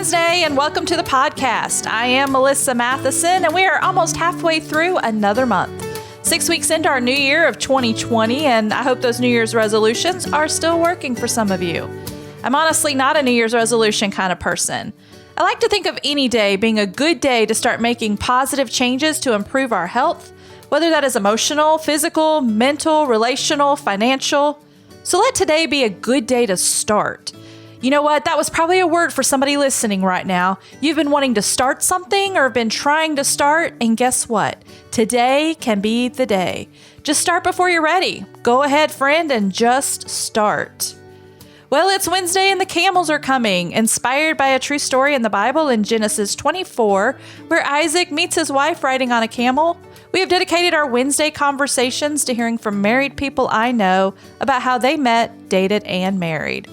Wednesday and welcome to the podcast. I am Melissa Matheson and we are almost halfway through another month. 6 weeks into our new year of 2020, and I hope those New Year's resolutions are still working for some of you. I'm honestly not a New Year's resolution kind of person. I like to think of any day being a good day to start making positive changes to improve our health, whether that is emotional, physical, mental, relational, financial. So let today be a good day to start. You know what? That was probably a word for somebody listening right now. You've been wanting to start something or have been trying to start, and guess what? Today can be the day. Just start before you're ready. Go ahead, friend, and just start. Well, it's Wednesday and the camels are coming, inspired by a true story in the Bible in Genesis 24, where Isaac meets his wife riding on a camel. We have dedicated our Wednesday conversations to hearing from married people I know about how they met, dated, and married.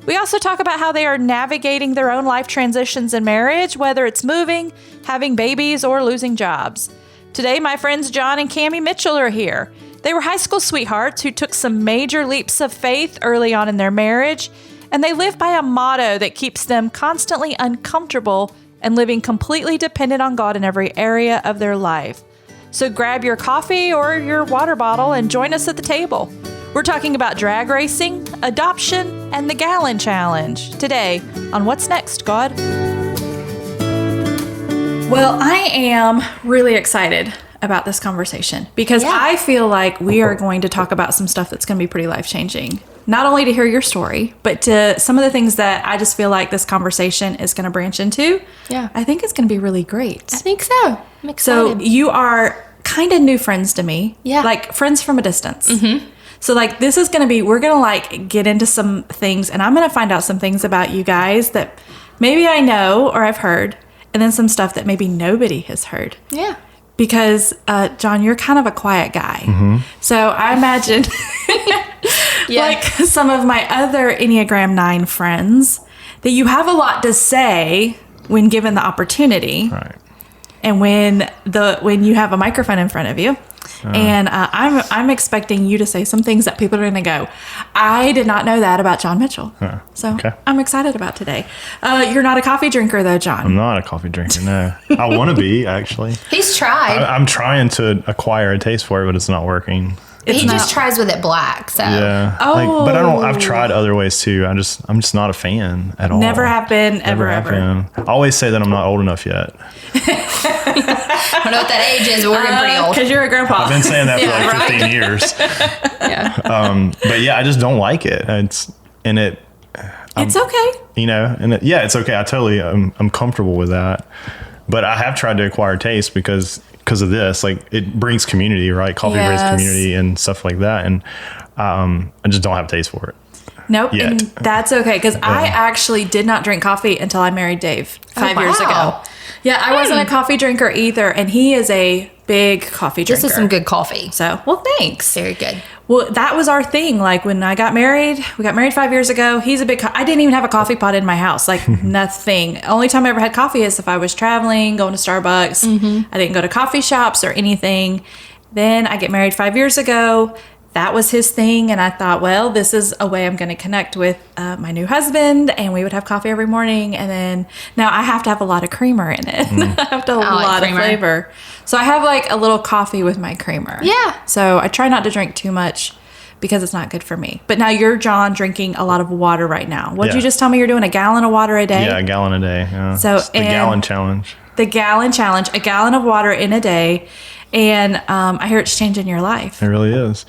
We also talk about how they are navigating their own life transitions in marriage, whether it's moving, having babies, or losing jobs. Today, my friends John and Cami Mitchell are here. They were high school sweethearts who took some major leaps of faith early on in their marriage, and they live by a motto that keeps them constantly uncomfortable and living completely dependent on God in every area of their life. So grab your coffee or your water bottle and join us at the table. We're talking about drag racing, adoption, and the Gallon Challenge today on What's Next, God? Well, I am really excited about this conversation because I feel like we are going to talk about some stuff that's going to be pretty life-changing. Not only to hear your story, but to some of the things that I just feel like this conversation is going to branch into. Yeah. I think it's going to be really great. I think so. I'm excited. So you are kind of new friends to me. Yeah. Like friends from a distance. Mm-hmm. So like this is going to be, we're going to like get into some things and I'm going to find out some things about you guys that maybe I know or I've heard, and then some stuff that maybe nobody has heard. Yeah. Because, John, you're kind of a quiet guy. Mm-hmm. So I imagine like some of my other Enneagram 9 friends that you have a lot to say when given the opportunity. Right. And when you have a microphone in front of you. And I'm expecting you to say some things that people are going to go, I did not know that about John Mitchell. So I'm excited about today. You're not a coffee drinker, though, John. I'm not a coffee drinker, no. I want to be, actually. He's tried. I'm trying to acquire a taste for it, but it's not working. He just tries with it black, so. Yeah. Oh. But I've tried other ways, too. I'm just not a fan at all. Never have been, ever. I always say that I'm not old enough yet. I don't know what that age is, but we're getting pretty old. Because you're a grandpa. I've been saying that for like 15 years. Yeah. But yeah, I just don't like it. It's okay. You know, it's okay. I'm comfortable with that. But I have tried to acquire taste because of this. Like, it brings community, right? Coffee brings community and stuff like that. And I just don't have taste for it. Nope, yet. And that's okay, because I actually did not drink coffee until I married Dave 5 years ago. Yeah, I wasn't a coffee drinker either, and he is a big coffee drinker. This is some good coffee. So, well, thanks. Very good. Well, that was our thing. Like, when I got married, we got married 5 years ago. He's a big, I didn't even have a coffee pot in my house. Like, nothing. Only time I ever had coffee is if I was traveling, going to Starbucks. Mm-hmm. I didn't go to coffee shops or anything. Then I get married 5 years ago. That was his thing, and I thought, well, this is a way I'm going to connect with my new husband, and we would have coffee every morning, and then now I have to have a lot of creamer in it. I have to have a lot of flavor. So I have like a little coffee with my creamer. Yeah. So I try not to drink too much because it's not good for me. But now you're, John, drinking a lot of water right now. What did you just tell me you're doing? A gallon of water a day? Yeah, a gallon a day. Yeah. So it's the Gallon Challenge. The Gallon Challenge, a gallon of water in a day. And I hear it's changing your life. It really is.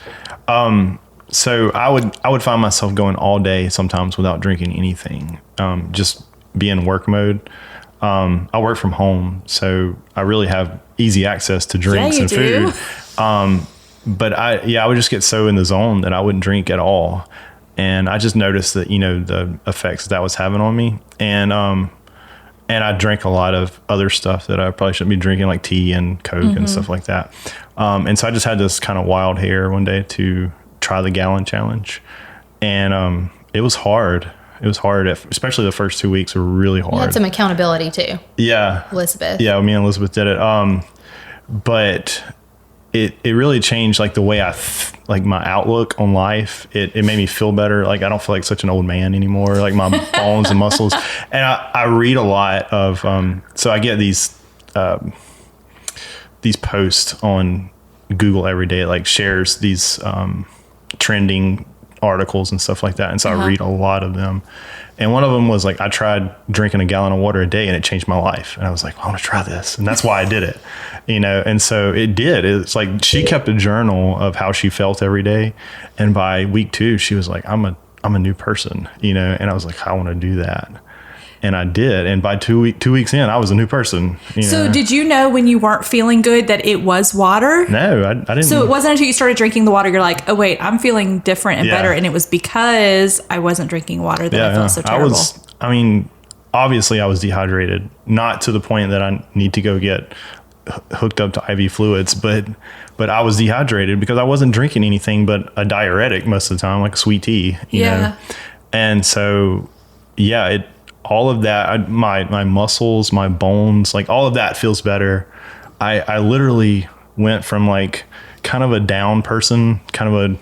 So I would find myself going all day sometimes without drinking anything, just be in work mode. I work from home, so I really have easy access to drinks and food. But I would just get so in the zone that I wouldn't drink at all. And I just noticed that, the effects that was having on me. And I drank a lot of other stuff that I probably shouldn't be drinking, like tea and Coke and stuff like that. And so I just had this kind of wild hair one day to try the Gallon Challenge. And it was hard. It was hard, especially the first 2 weeks were really hard. You had some accountability too. Yeah. Elizabeth. Yeah, me and Elizabeth did it. But it really changed like the way like my outlook on life. It made me feel better. Like I don't feel like such an old man anymore, like my bones and muscles. And I read a lot of, so I get these posts on Google every day. It like shares these trending articles and stuff like that. And so I read a lot of them. And one of them was like, I tried drinking a gallon of water a day and it changed my life. And I was like, I want to try this. And that's why I did it, And so it did. It's like she kept a journal of how she felt every day. And by week 2, she was like, I'm a new person, And I was like, I want to do that. And I did. And by 2 weeks in, I was a new person. So did you know when you weren't feeling good that it was water? No, I didn't. So it wasn't until you started drinking the water, you're like, oh, wait, I'm feeling different and better. And it was because I wasn't drinking water that I felt so terrible. Obviously I was dehydrated, not to the point that I need to go get hooked up to IV fluids, but I was dehydrated because I wasn't drinking anything but a diuretic most of the time, like sweet tea, you know? And so, all of that, my muscles, my bones, like all of that feels better. I literally went from like kind of a down person, kind of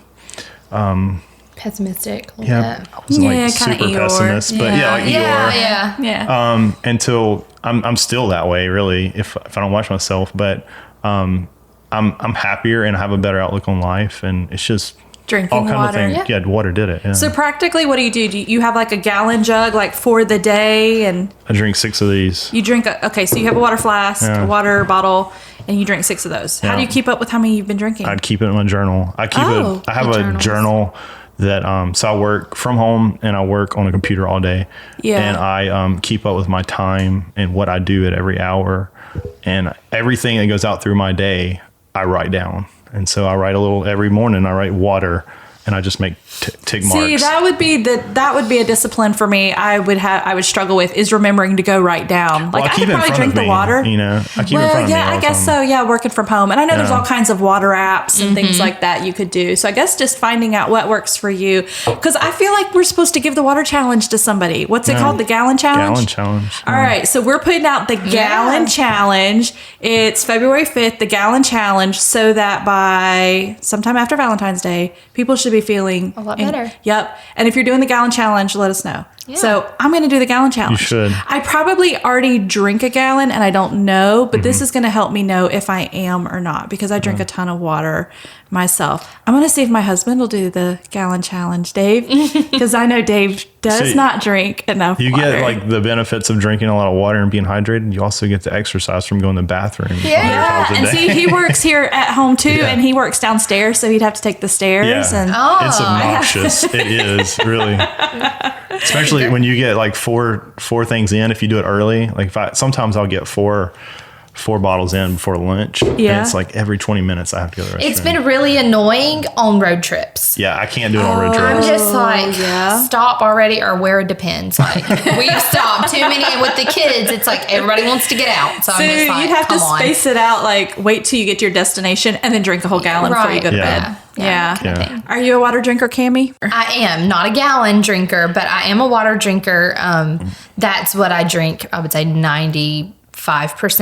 a pessimistic. I wasn't like super pessimist, but like Eeyore. Until I'm still that way, really, if I don't watch myself. But I'm happier and I have a better outlook on life, and it's just drinking all kind water. of things. Water did it. So practically, what do? You have like a gallon jug like for the day, and I drink 6 of these. You drink so you have a water flask, a water bottle, and you drink 6 of those. How do you keep up with how many you've been drinking? I'd keep it in my journal. I have a journal that so I work from home and I work on a computer all day. And I keep up with my time and what I do at every hour, and everything that goes out through my day I write down. And so I write a little every morning. I write water, and I just make tick marks. See, that would be a discipline for me. I would struggle with is remembering to go write down. Like I could probably drink the water. I keep it in front of me. I guess so. Yeah, working from home, and I know there's all kinds of water apps and things like that you could do. So I guess just finding out what works for you, because I feel like we're supposed to give the water challenge to somebody. What's it called? The gallon challenge. Gallon challenge. All right, so we're putting out the gallon challenge. It's February 5th, the gallon challenge, so that by sometime after Valentine's Day, people should be feeling a lot better. Yep. And if you're doing the gallon challenge, let us know. Yeah. So I'm going to do the gallon challenge. You should. I probably already drink a gallon and I don't know, but this is going to help me know if I am or not, because I drink a ton of water myself. I'm going to see if my husband will do the gallon challenge, Dave, because I know Dave does not drink enough water. You get like the benefits of drinking a lot of water and being hydrated. You also get the exercise from going to the bathroom. Yeah. And see, he works here at home too, and he works downstairs, so he'd have to take the stairs. Yeah. And it's obnoxious. It is, really. Especially when you get like four things in, if you do it early. Like sometimes I'll get four bottles in before lunch. And it's like every 20 minutes I have to go to the restroom. It's been really annoying on road trips. Yeah, I can't do it on road trips. I'm just like, stop already, or where it depends. Like, we've stopped too many with the kids. It's like everybody wants to get out. So I'm just like, you'd have to space it out, like wait till you get to your destination and then drink a whole gallon before you go to bed. Yeah. Are you a water drinker, Cami? I am not a gallon drinker, but I am a water drinker. That's what I drink, I would say 95%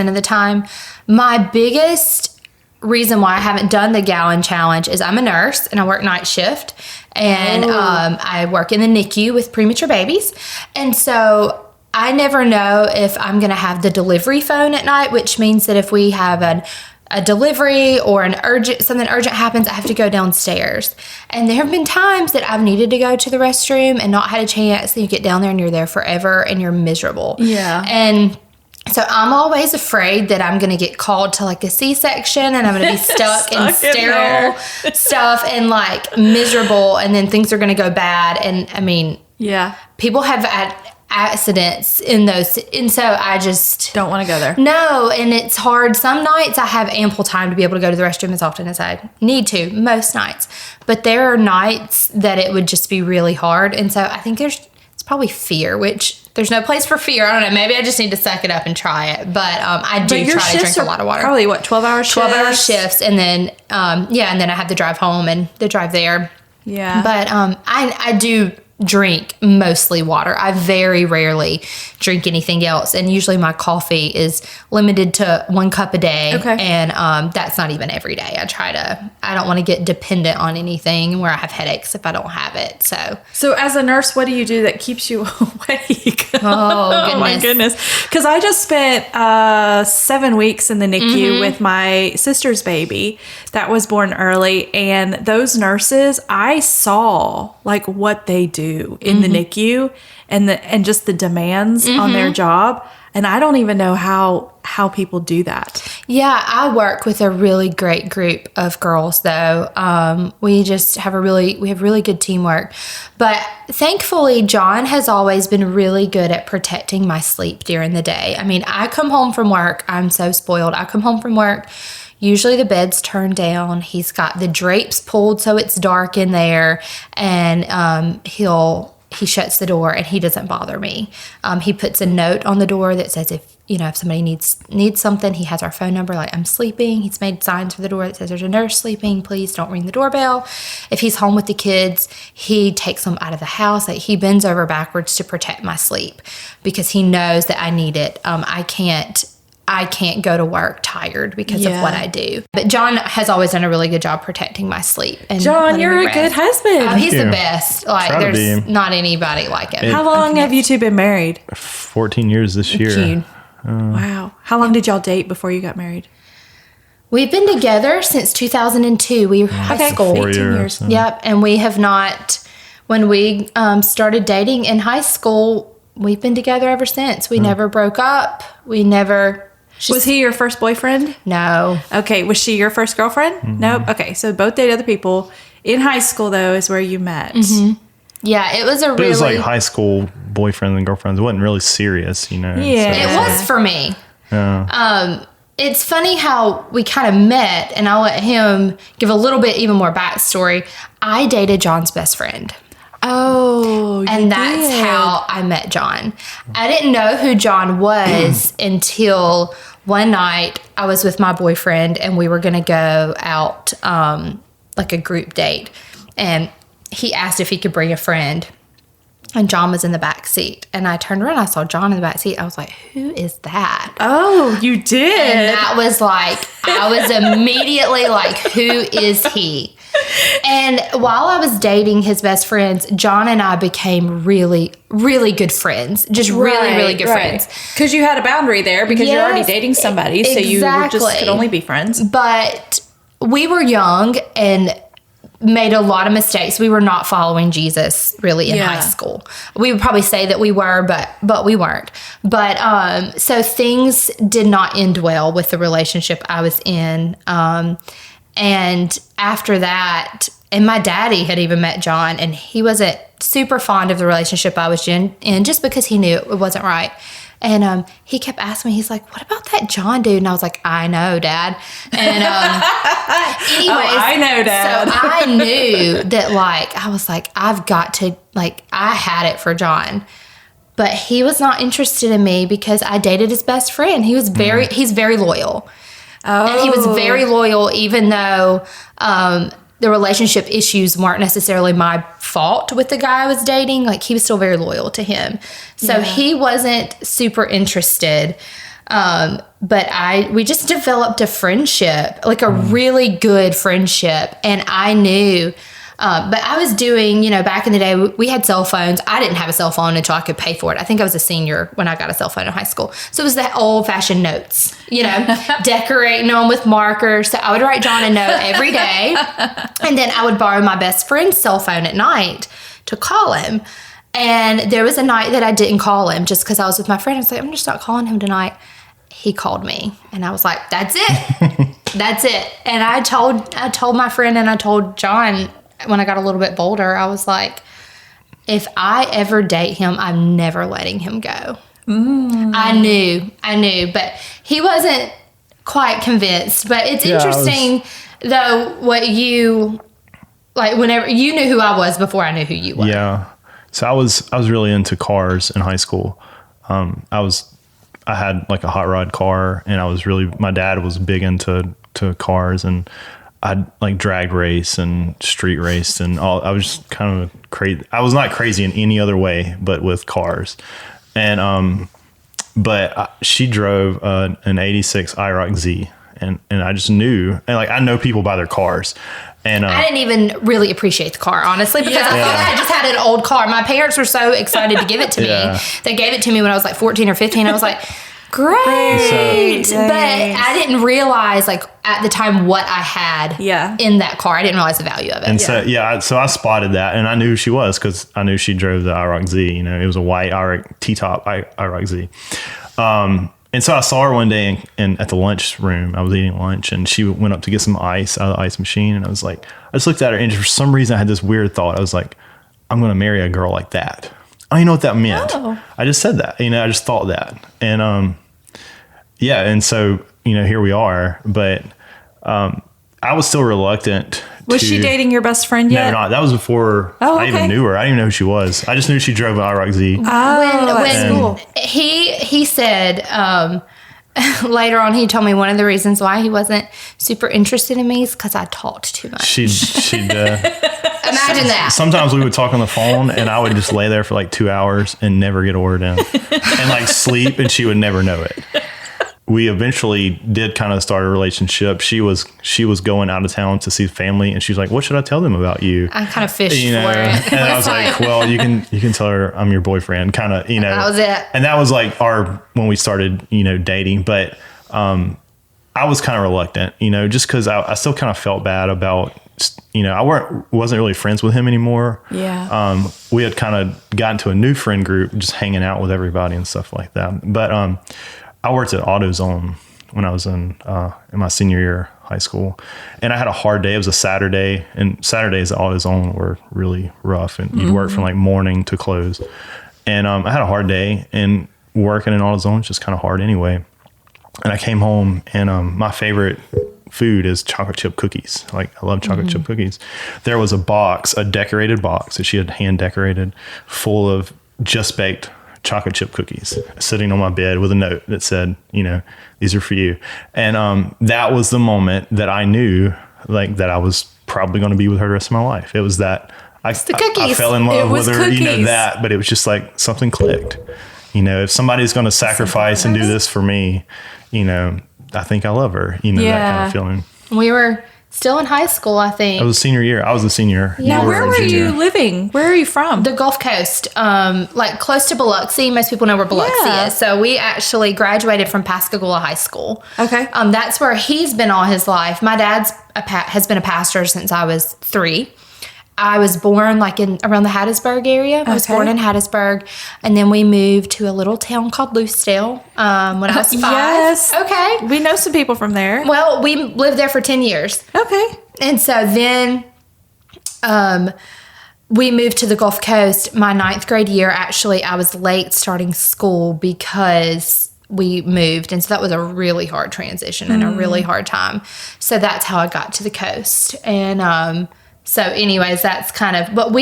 of the time. My biggest reason why I haven't done the gallon challenge is I'm a nurse and I work night shift, and I work in the NICU with premature babies. And so I never know if I'm going to have the delivery phone at night, which means that if we have a delivery or something urgent happens, I have to go downstairs. And there have been times that I've needed to go to the restroom and not had a chance. And you get down there and you're there forever and you're miserable. Yeah. And so I'm always afraid that I'm going to get called to like a C-section and I'm going to be stuck in sterile stuff and like miserable, and then things are going to go bad. And I mean, people have had accidents in those, and so I just don't want to go there. No, and it's hard. Some nights I have ample time to be able to go to the restroom as often as I need to, most nights. But there are nights that it would just be really hard, and so I think it's probably fear, which there's no place for fear. I don't know. Maybe I just need to suck it up and try it. But I do try to drink a lot of water. Probably 12-hour shifts? 12-hour shifts, and then and then I have to drive home and the drive there. Yeah. But I do drink mostly water. I very rarely drink anything else. And usually my coffee is limited to 1 cup a day. Okay. And that's not even every day. I don't want to get dependent on anything where I have headaches if I don't have it. So as a nurse, what do you do that keeps you awake? Oh, my goodness. Because I just spent 7 weeks in the NICU with my sister's baby that was born early. And those nurses, I saw like what they do in the NICU and just the demands on their job. And I don't even know how people do that. Yeah, I work with a really great group of girls though. We just have we have really good teamwork. But thankfully, John has always been really good at protecting my sleep during the day. I mean, I come home from work. I'm so spoiled. I come home from work. Usually the bed's turned down. He's got the drapes pulled so it's dark in there, and he shuts the door and he doesn't bother me. He puts a note on the door that says if somebody needs something, he has our phone number, like I'm sleeping. He's made signs for the door that says there's a nurse sleeping. Please don't ring the doorbell. If he's home with the kids, he takes them out of the house. Like he bends over backwards to protect my sleep because he knows that I need it. I can't go to work tired because of what I do. But John has always done a really good job protecting my sleep. And John, you're a good husband. He's the best. Like there's not anybody like him. How long have you two been married? 14 years this year. June. Wow. How long did y'all date before you got married? We've been together since 2002. We were high school. 4 years. years. Yep. And we have not, when we started dating in high school, we've been together ever since. We never broke up. We never... Was he your first boyfriend? No. Okay. Was she your first girlfriend? Nope. Okay. So both date other people. In high school, though, is where you met. Yeah, it was But it was like high school boyfriends and girlfriends. It wasn't really serious, Yeah. It was for me. Yeah. It's funny how we kind of met, and I'll let him give a little bit even more backstory. I dated John's best friend. Oh, And that's how I met John. I didn't know who John was until one night I was with my boyfriend and we were going to go out like a group date. And he asked if he could bring a friend. And John was in the back seat. And I turned around, I saw John in the back seat. I was like, who is that? Oh, you did. And that was like, I was immediately like, who is he? And while I was dating his best friends, John and I became really, really good friends. Just really good friends. Because you had a boundary there because you're already dating somebody. So you just could only be friends. But we were young and made a lot of mistakes. We were not following Jesus really in high school. We would probably say that we were, but we weren't. But so things did not end well with the relationship I was in. And after that, and my daddy had even met John, and he wasn't super fond of the relationship I was in just because he knew it wasn't right. And he kept asking me, he's like, what about that John dude? And I was like, I know, Dad. And anyways, I know, Dad. So I knew that, like, I was like, I've got to, like, I had it for John. But he was not interested in me because I dated his best friend. He was he's very loyal. Oh. And he was very loyal, even though the relationship issues weren't necessarily my fault with the guy I was dating. Like, he was still very loyal to him. So he wasn't super interested. But we just developed a friendship, like a really good friendship. And I knew, but I was doing, back in the day, we had cell phones. I didn't have a cell phone until I could pay for it. I think I was a senior when I got a cell phone in high school. So it was the old fashioned notes, decorating them with markers. So I would write John a note every day. And then I would borrow my best friend's cell phone at night to call him. And there was a night that I didn't call him just because I was with my friend. I was like, I'm just not calling him tonight. He called me and I was like, that's it. That's it. And I told my friend and I told John when I got a little bit bolder, I was like, if I ever date him, I'm never letting him go. I knew, but he wasn't quite convinced. But it's interesting though, what you, like, whenever you knew who I was before I knew who you were. Yeah. So I was really into cars in high school. I had like a hot rod car, and my dad was big into cars, and I like drag race and street race and all. I was just kind of crazy. I was not crazy in any other way, but with cars. And, she drove an 86 IROC Z, and I just knew, and like, I know people by their cars. And I didn't even really appreciate the car, honestly, because I thought I just had an old car. My parents were so excited to give it to me. They gave it to me when I was like 14 or 15. I was like, great. But I didn't realize, like, at the time what I had in that car. I didn't realize the value of it. And so I spotted that, and I knew who she was because I knew she drove the IROC Z. You know, it was a white IROC T-top IROC Z. And so I saw her one day and at the lunch room. I was eating lunch, and she went up to get some ice out of the ice machine. And I was like, I just looked at her, and for some reason I had this weird thought. I was like, I'm going to marry a girl like that. I don't even know what that meant. Oh. I just said that, I just thought that. And, and so, here we are, but, I was still reluctant. Was she dating your best friend yet? No, that was before I even knew her. I didn't even know who she was. I just knew she drove an IROC Z. When he said, later on, he told me one of the reasons why he wasn't super interested in me is because I talked too much. She'd imagine that. Sometimes we would talk on the phone, and I would just lay there for like 2 hours and never get a word in, and like sleep, and she would never know it. We eventually did kind of start a relationship. She was going out of town to see family, and she's like, "What should I tell them about you?" I kind of fished for it, and I was like, "Well, you can tell her I'm your boyfriend." Kind of, That was it. And that was like when we started, dating. But I was kind of reluctant, just because I still kind of felt bad about, I wasn't really friends with him anymore. Yeah. We had kind of gotten to a new friend group, just hanging out with everybody and stuff like that. But I worked at AutoZone when I was in my senior year of high school, and I had a hard day. It was a Saturday, and Saturdays at AutoZone were really rough, and you'd work from like morning to close. And I had a hard day, and working in AutoZone is just kind of hard anyway. And I came home, and my favorite food is chocolate chip cookies. Like, I love chocolate chip cookies. There was a decorated box that she had hand decorated, full of just baked chocolate chip cookies, sitting on my bed with a note that said, these are for you. And that was the moment that I knew, like, that I was probably going to be with her the rest of my life. It was that I fell in love with her, that, but it was just like something clicked. If somebody's going to sacrifice and do this for me, I think I love her, that kind of feeling. We were still in high school, I think. I was a senior year. I was a senior. Yeah. Now, where were you living? Where are you from? The Gulf Coast, like close to Biloxi. Most people know where Biloxi is. So we actually graduated from Pascagoula High School. Okay. That's where he's been all his life. My dad's has been a pastor since I was 3. I was born like around the Hattiesburg area. I was born in Hattiesburg, and then we moved to a little town called Lucedale when I was 5. Yes. Okay. We know some people from there. Well, we lived there for 10 years. Okay. And so then we moved to the Gulf Coast. My 9th grade year, actually, I was late starting school because we moved. And so that was a really hard transition and a really hard time. So that's how I got to the coast. And so anyways, that's kind of, but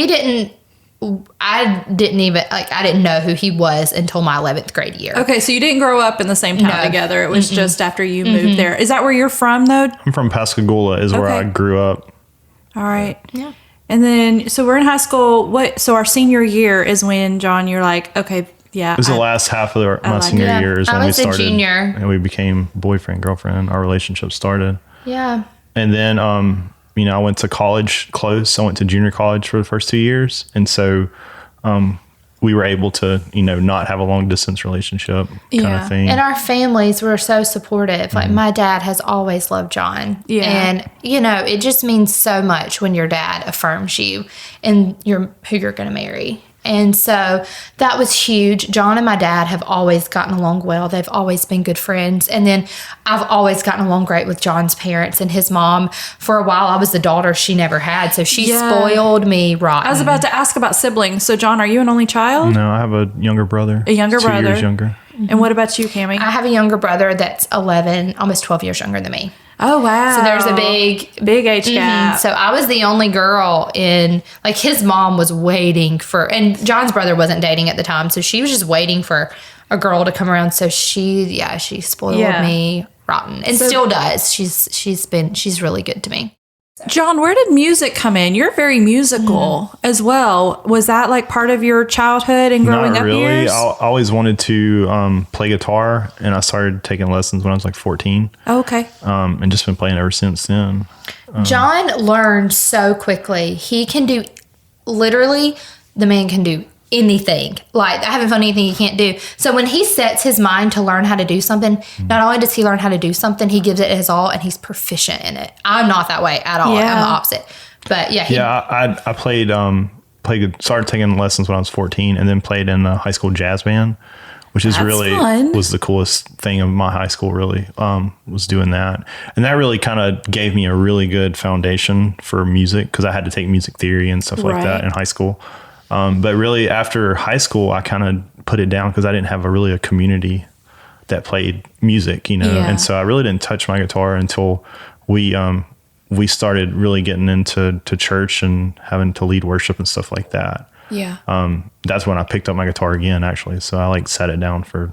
I didn't know who he was until my 11th grade year. Okay, so you didn't grow up in the same town together. It was just after you moved there. Is that where you're from, though? I'm from Pascagoula is where I grew up. All right. Yeah. And then, so we're in high school. So our senior year is when, John, you're like, okay, yeah. It was the last half of my senior year is when we started. I was a junior. And we became boyfriend, girlfriend. Our relationship started. Yeah. And then, I went to college close. I went to junior college for the first 2 years. And so we were able to, not have a long distance relationship kind of thing. And our families were so supportive. Like, my dad has always loved John. Yeah. And, it just means so much when your dad affirms you and who you're going to marry. And so that was huge. John and my dad have always gotten along well. They've always been good friends. And then I've always gotten along great with John's parents and his mom. For a while, I was the daughter she never had. So she spoiled me rotten. I was about to ask about siblings. So, John, are you an only child? No, I have a younger brother. A younger brother. 2 years younger. And what about you, Cami? I have a younger brother that's 11, almost 12 years younger than me. Oh, wow. So there's a big age gap. So I was the only girl his mom was waiting and John's brother wasn't dating at the time. So she was just waiting for a girl to come around. So she spoiled me rotten and still does. She's really good to me. John, where did music come in? You're very musical as well. Was that like part of your childhood and growing Not up really. years? I always wanted to play guitar, and I started taking lessons when I was like 14. Oh, okay. And just been playing ever since then. John learned so quickly. He can do, literally, the man can do anything. Like, I haven't found anything he can't do. So when he sets his mind to learn how to do something, not only does he learn how to do something, he gives it his all, and he's proficient in it. I'm not that way at all. Yeah. I'm the opposite. But yeah. I played, started taking lessons when I was 14, and then played in the high school jazz band, which is That's really fun. was the coolest thing of my high school. Really, was doing that, and that really kind of gave me a really good foundation for music, because I had to take music theory and stuff like Right. that in high school. But really, after high school, I kind of put it down because I didn't have a community that played music, Yeah. and so I really didn't touch my guitar until we started really getting into church and having to lead worship and stuff like that. Yeah. That's when I picked up my guitar again, actually. So I set it down for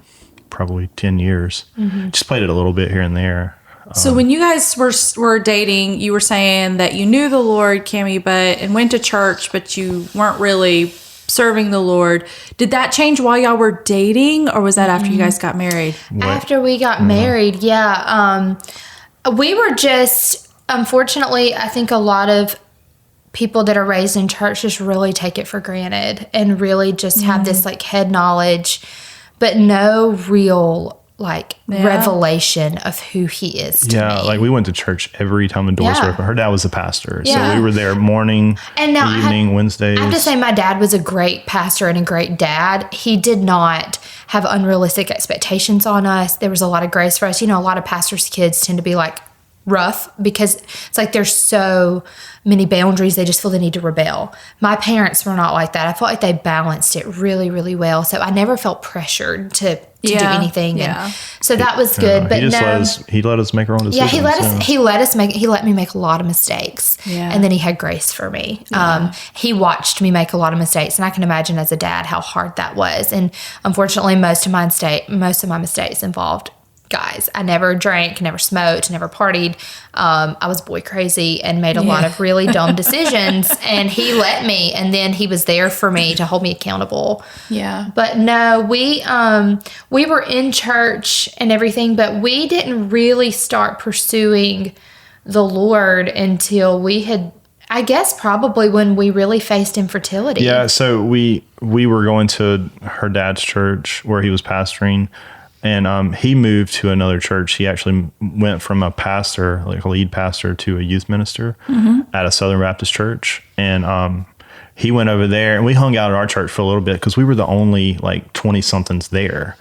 probably 10 years. Just played it a little bit here and there. So when you guys were dating, you were saying that you knew the Lord, Cami, and went to church, but you weren't really serving the Lord. Did that change while y'all were dating, or was that after you guys got married? After we got married, yeah. We were just, unfortunately, I think a lot of people that are raised in church just really take it for granted and really just have this like head knowledge, but no real revelation of who he is to me. Like we went to church every time the doors were open. Her dad was a pastor. So we were there morning, and now evening, Wednesdays. I have to say my dad was a great pastor and a great dad. He did not have unrealistic expectations on us. There was a lot of grace for us. You know, a lot of pastors' kids tend to be like rough because it's like there's so many boundaries. They just feel the need to rebel. My parents were not like that. I felt like they balanced it really, really well. So I never felt pressured to do anything. Yeah. And so that was good. But he let us make our own decisions. Yeah, he let me make a lot of mistakes. Yeah. And then he had grace for me. He watched me make a lot of mistakes, and I can imagine as a dad how hard that was. And unfortunately, most of my mistakes involved guys. I never drank, never smoked, never partied. I was boy crazy and made a lot of really dumb decisions, and he let me, and then he was there for me to hold me accountable. Yeah. But no, we were in church and everything, but we didn't really start pursuing the Lord until we had, I guess, probably when we really faced infertility. Yeah, so we were going to her dad's church where he was pastoring, and he moved to another church. He actually went from a pastor, like a lead pastor, to a youth minister at a Southern Baptist church. And he went over there, and we hung out at our church for a little bit because we were the only 20-somethings there.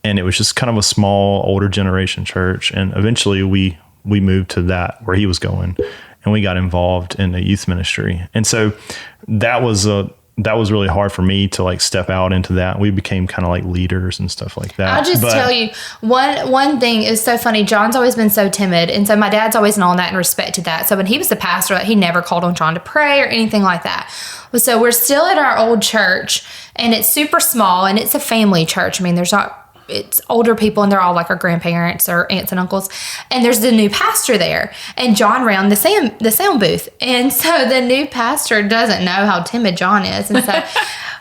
And it was just kind of a small, older generation church. And eventually we moved to that where he was going, and we got involved in the youth ministry. And so that was really hard for me to step out into that. We became kind of leaders and stuff like that. I'll just tell you one thing is so funny. John's always been so timid, and so my dad's always known that and respected that. So when he was the pastor, he never called on John to pray or anything like that. So we're still at our old church, and it's super small, and it's a family church. I mean, it's older people, and they're all like our grandparents or aunts and uncles. And there's the new pastor there, and John ran the sound booth. And so the new pastor doesn't know how timid John is. And so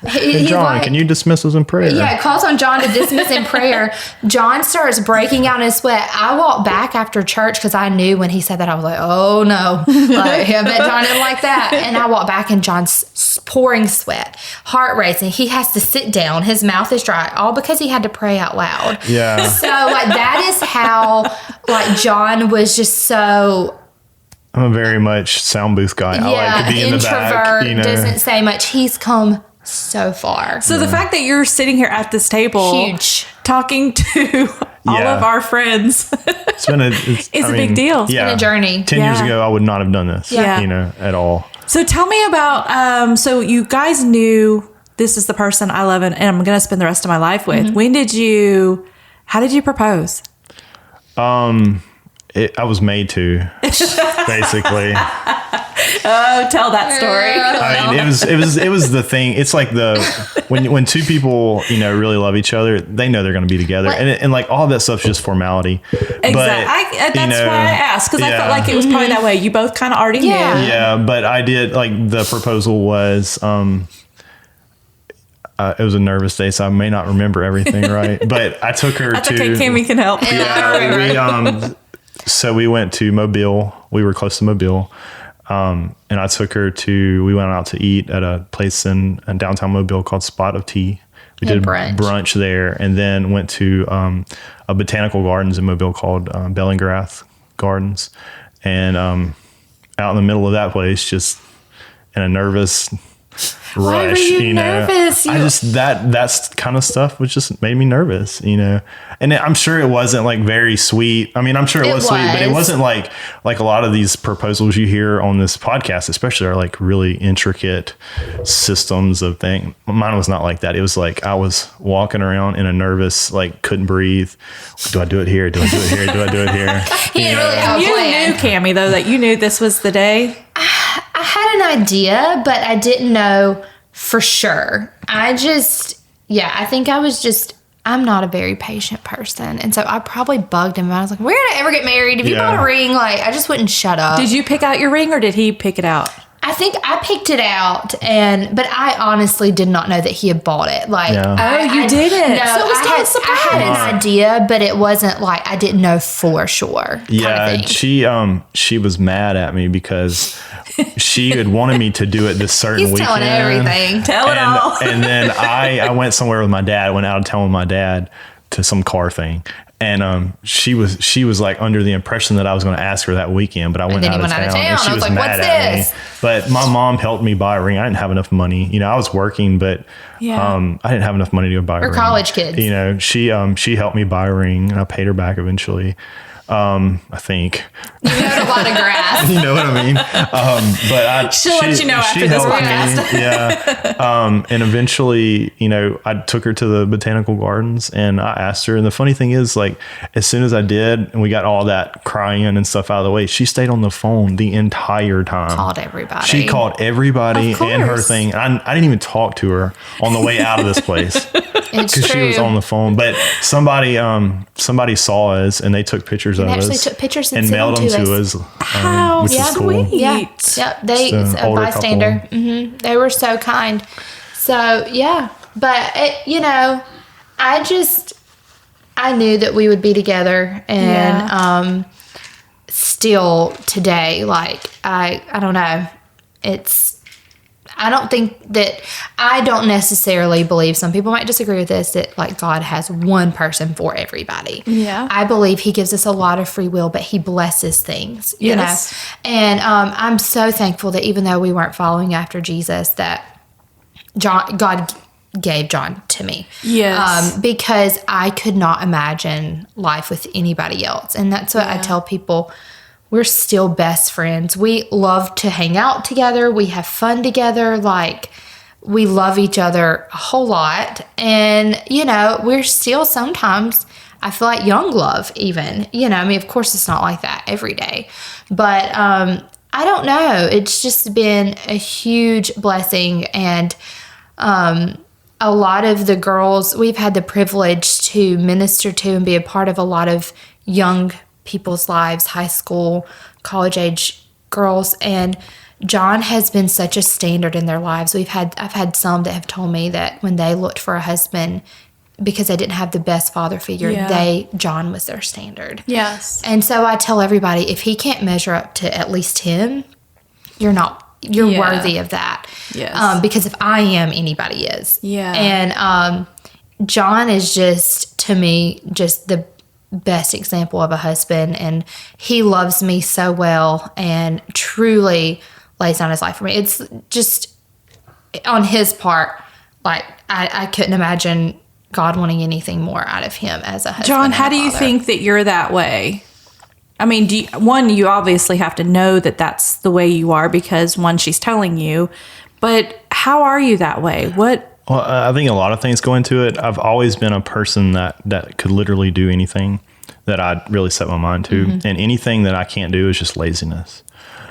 hey, John, can you dismiss us in prayer? Yeah, calls on John to dismiss in prayer. John starts breaking out in sweat. I walked back after church because I knew when he said that, I was like, oh no. I bet John didn't like that. And I walked back, and John's pouring sweat, heart racing. He has to sit down. His mouth is dry, all because he had to pray out loud. Yeah. So that is how John was just so... I'm a very much sound booth guy. Yeah, I like to be in the back. Introvert, doesn't say much. He's come so far. So the fact that you're sitting here at this table, huge, talking to all of our friends, it's a big deal. It's been a journey. 10 years ago, I would not have done this, at all. So tell me about, so you guys knew this is the person I love and I'm going to spend the rest of my life with. Mm-hmm. How did you propose? I was made to, basically. Oh, tell that story. I mean, it was the thing. It's like when two people, really love each other, they know they're going to be together, and like all that stuff's just formality. Exactly. But, That's why I asked, because I felt like it was probably that way. You both kind of already knew. Yeah, but I did, like, the proposal was, it was a nervous day, so I may not remember everything right. But I took her That's to. okay, Cami can help. Yeah, so we went to Mobile. We were close to Mobile. And I took her we went out to eat at a place in downtown Mobile called Spot of Tea. We did brunch there, and then went to a botanical gardens in Mobile called Bellingrath Gardens. And out in the middle of that place, just in a nervous rush. Why were you nervous? I just that's kind of stuff was just made me nervous, And I'm sure it wasn't like very sweet. I mean, I'm sure it was sweet, but it wasn't like a lot of these proposals you hear on this podcast, especially, are like really intricate systems of things. Mine was not like that. It was like I was walking around in a nervous, like, couldn't breathe. Do I do it here? Do I do it here? Do I do it here? He didn't really have a plan. You knew, Cami, though, that you knew this was the day. I had an idea, but I didn't know for sure. I think I was just, I'm not a very patient person. And so I probably bugged him. I was like, we're going to ever get married. If you bought a ring, like, I just wouldn't shut up. Did you pick out your ring, or did he pick it out? I think I picked it out, but I honestly did not know that he had bought it. Like, you didn't. No, so it was kind of surprise. I had an idea, but it wasn't like I didn't know for sure. Yeah, she was mad at me because she had wanted me to do it this certain weekend. He's telling everything. Tell it all. And then I went somewhere with my dad. Went out of town with my dad to some car thing. And she was like under the impression that I was going to ask her that weekend, but I went out of town. And she was like, mad at me. But my mom helped me buy a ring. I didn't have enough money. I was working, but I didn't have enough money to go buy a ring. We're college kids. She helped me buy a ring, and I paid her back eventually. I think. You mowed a lot of grass. You know what I mean? But she'll let you know after this podcast. Yeah. And eventually, I took her to the botanical gardens, and I asked her. And the funny thing is, like, as soon as I did, and we got all that crying and stuff out of the way, she stayed on the phone the entire time. Called everybody. She called everybody and her thing. I didn't even talk to her on the way out of this place. Because she was on the phone. But somebody saw us, and they took pictures of us. Took pictures and mailed them to us. Which is cool. Sweet. Yeah. They a bystander. Mm-hmm. They were so kind. So yeah, but I knew that we would be together, and still today, like I don't know, I don't necessarily believe, some people might disagree with this, that like God has one person for everybody. Yeah. I believe he gives us a lot of free will, but he blesses things, you know? And I'm so thankful that even though we weren't following after Jesus, that God gave John to me. Yes. Because I could not imagine life with anybody else. And that's what I tell people. We're still best friends. We love to hang out together. We have fun together. Like, we love each other a whole lot. And, we're still sometimes, I feel like, young love even. I mean, of course, it's not like that every day. But I don't know. It's just been a huge blessing. And a lot of the girls, we've had the privilege to minister to and be a part of a lot of young people's lives, high school, college age girls, and John has been such a standard in their lives. I've had some that have told me that when they looked for a husband, because they didn't have the best father figure, John was their standard. Yes. And so I tell everybody, if he can't measure up to at least him, you're worthy of that. Yes. Because if I am, anybody is. Yeah. And John is just, to me, just the best example of a husband, and he loves me so well and truly lays down his life for me. It's just, on his part, like, I couldn't imagine God wanting anything more out of him as a husband. John, how do you think that you're that way? I mean, you obviously have to know that that's the way you are, because she's telling you, but how are you that way? Well, I think a lot of things go into it. I've always been a person that could literally do anything that I'd really set my mind to. Mm-hmm. And anything that I can't do is just laziness.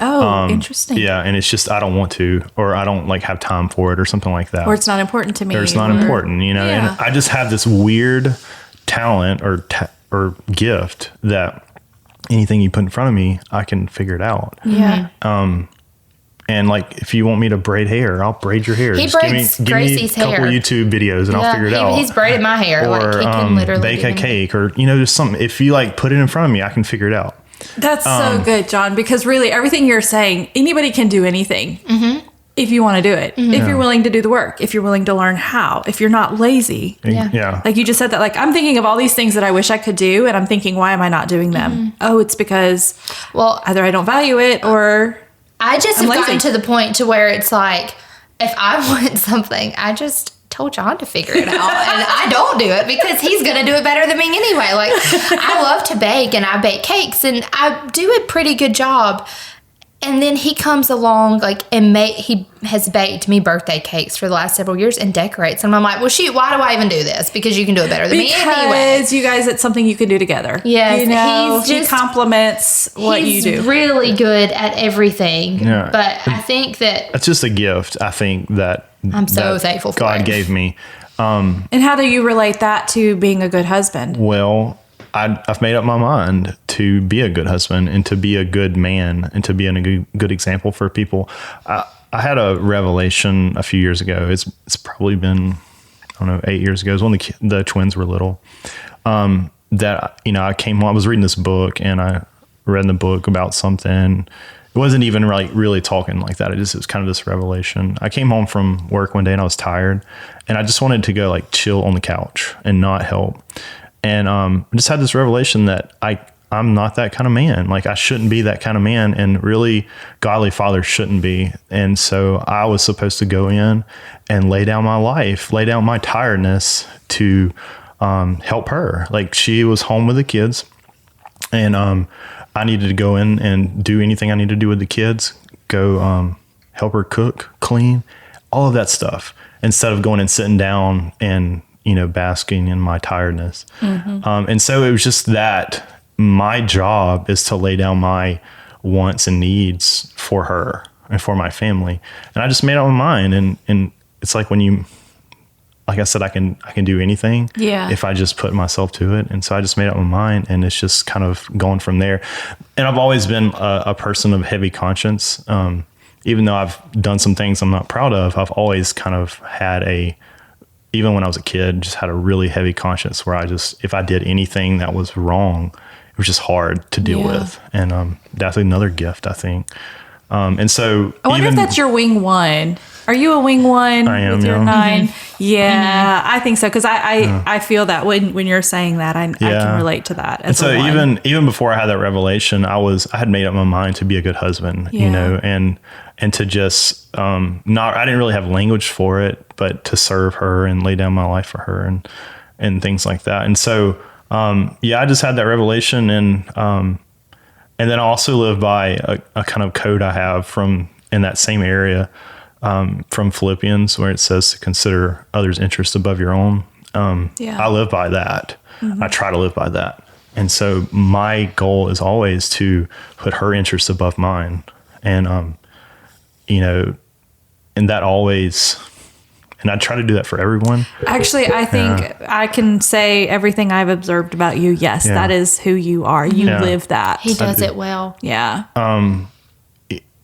Oh, interesting. Yeah. And it's just, I don't want to, or I don't like have time for it or something like that. Or it's not important to me. Or it's not important, you know, Yeah. and I just have this weird talent or gift that anything you put in front of me, I can figure it out. Yeah. And like, if you want me to braid hair, I'll braid your hair. He Just braids give me Gracie's a couple hair. YouTube videos and I'll figure it out. He's braided my hair. Or Like, he can literally bake do a anything. cake, or, you know, just something. If you like put it in front of me, I can figure it out. That's so good, John, because really everything you're saying, anybody can do anything if you want to do it. If you're willing to do the work, if you're willing to learn how, if you're not lazy. Yeah. Like you just said that, like, I'm thinking of all these things that I wish I could do, and I'm thinking, why am I not doing them? Oh, it's because Well, either I don't value it or I just have lazy. gotten to the point to where it's like, if I want something, I just told John to figure it out, and I don't do it because he's gonna do it better than me anyway. Like, I love to bake, and I bake cakes, and I do a pretty good job. And then he comes along, like, and he has baked me birthday cakes for the last several years and decorates. And I'm like, well, shoot, why do I even do this? Because you can do it better than me anyway. because you guys, it's something you can do together. Yes, you know, he's he just- compliments what you He's do. really good at everything. Yeah. But I think that It's just a gift, I think, that I'm so that thankful for God it. gave me. And how do you relate that to being a good husband? Well, I've made up my mind to be a good husband and to be a good man and to be a good example for people. I had a revelation a few years ago. It's probably been, I don't know, 8 years ago. It was when the twins were little. That, you know, I was reading this book, and I read in the book about something. It wasn't even like really talking like that. It was kind of this revelation. I came home from work one day and I was tired, and I just wanted to go like chill on the couch and not help. And I just had this revelation that I'm not that kind of man. Like, I shouldn't be that kind of man, and really godly fathers shouldn't be. And so I was supposed to go in and lay down my life, lay down my tiredness to help her. Like, she was home with the kids, and I needed to go in and do anything I needed to do with the kids, go help her cook, clean, all of that stuff, instead of going and sitting down and, you know, basking in my tiredness. And so it was just that my job is to lay down my wants and needs for her and for my family. And I just made up my mind. And it's like, when you, like I said, I can do anything if I just put myself to it. And so I just made up my mind, and it's just kind of going from there. And I've always been a person of heavy conscience. Even though I've done some things I'm not proud of, I've always kind of had even when I was a kid, just had a really heavy conscience where if I did anything that was wrong, it was just hard to deal with. And that's another gift, I think. And so I wonder if that's your wing one. Are you a wing one I am, with your yeah. 9? Yeah, I think so. Because I feel that when you're saying that, I can relate to that. And so even before I had that revelation, I had made up my mind to be a good husband, you know, and to just I didn't really have language for it, but to serve her and lay down my life for her and things like that. And so I just had that revelation, and then I also live by a kind of code I have in that same area. From Philippians, where it says to consider others' interests above your own. I live by that. I try to live by that. And so my goal is always to put her interests above mine. And, you know, and that always, and I try to do that for everyone. Actually, I think I can say everything I've observed about you. Yes, that is who you are. You live that. he does it well. Yeah.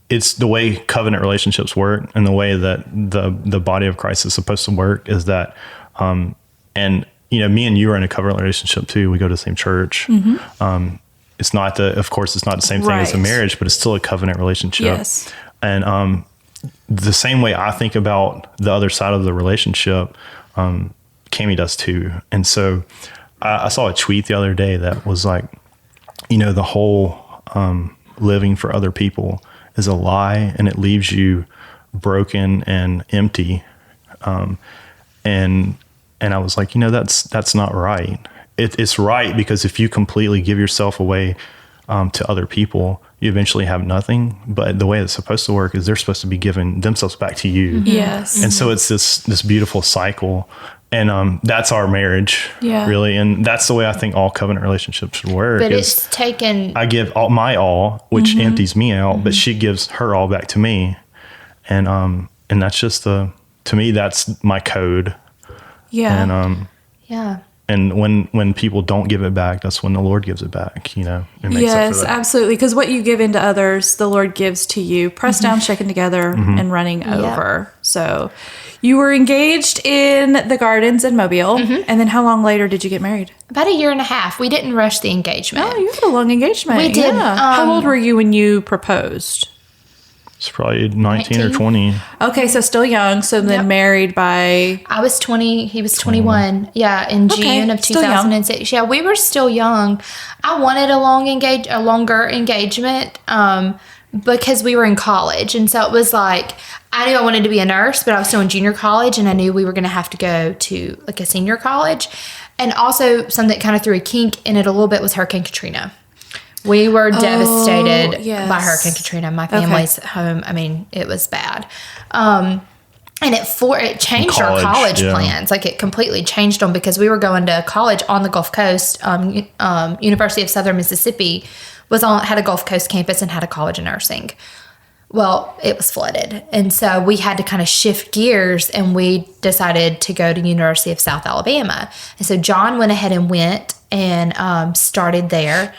It's the way covenant relationships work, and the way that the body of Christ is supposed to work is that, and, you know, me and you are in a covenant relationship too. We go to the same church. It's not of course, it's not the same thing as a marriage, but it's still a covenant relationship. Yes. And the same way I think about the other side of the relationship, Cami does too. And so I saw a tweet the other day that was like, you know, the whole living for other people is a lie, and it leaves you broken and empty. And I was like, you know, that's not right. It's right, because if you completely give yourself away to other people, you eventually have nothing. But the way it's supposed to work is they're supposed to be giving themselves back to you. Yes. And so it's this beautiful cycle. And that's our marriage, really. And that's the way I think all covenant relationships should work. But it's taken... I give my all, which empties me out, but she gives her all back to me. And that's just to me, that's my code. Yeah. And, yeah. And when people don't give it back, that's when the Lord gives it back, you know. It makes up for that. Absolutely. Because what you give into others, the Lord gives to you, pressed down, shaken together, and running over. So you were engaged in the gardens in Mobile. And then how long later did you get married? About 1.5 years. We didn't rush the engagement. Oh, you had a long engagement. We did. Yeah. How old were you when you proposed? It's probably 19 or 20. Okay, so still young. So then married by... I was 20. He was 21. Yeah, in June of 2006. Yeah, we were still young. I wanted a longer engagement because we were in college. And so it was like, I knew I wanted to be a nurse, but I was still in junior college. And I knew we were going to have to go to like a senior college. And also something that kind of threw a kink in it a little bit was Hurricane Katrina. We were devastated by Hurricane Katrina. My family's home. I mean, it was bad. And it changed our college plans. Like it completely changed them because we were going to college on the Gulf Coast. University of Southern Mississippi had a Gulf Coast campus and had a college of nursing. Well, it was flooded. And so we had to kind of shift gears and we decided to go to University of South Alabama. And so John went ahead and went and started there.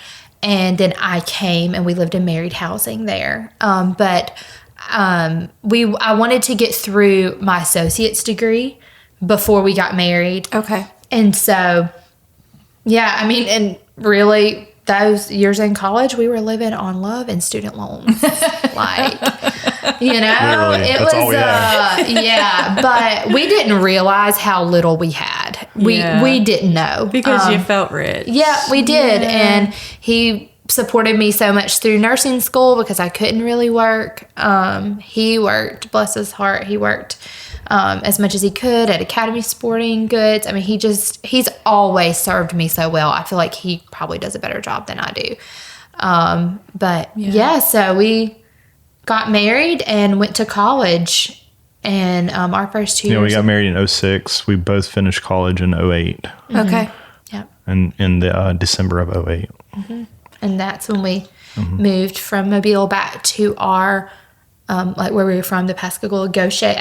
And then I came and we lived in married housing there. But I wanted to get through my associate's degree before we got married. Okay. And so, yeah, I mean, and really those years in college, we were living on love and student loans. Like, you know, literally, it that's was, all we had. but we didn't realize how little we had. We didn't know. Because you felt rich. Yeah, we did. Yeah. And he supported me so much through nursing school because I couldn't really work. He worked, bless his heart, he worked as much as he could at Academy Sporting Goods. I mean, he's always served me so well. I feel like he probably does a better job than I do. So we got married and went to college. And our first 2 years. We got married in 2006. We both finished college in 2008. Mm-hmm. Okay. Yeah. And in the December of 2008. Mm-hmm. And that's when we moved from Mobile back to our, like where we were from, the Pascagoula, Gaucher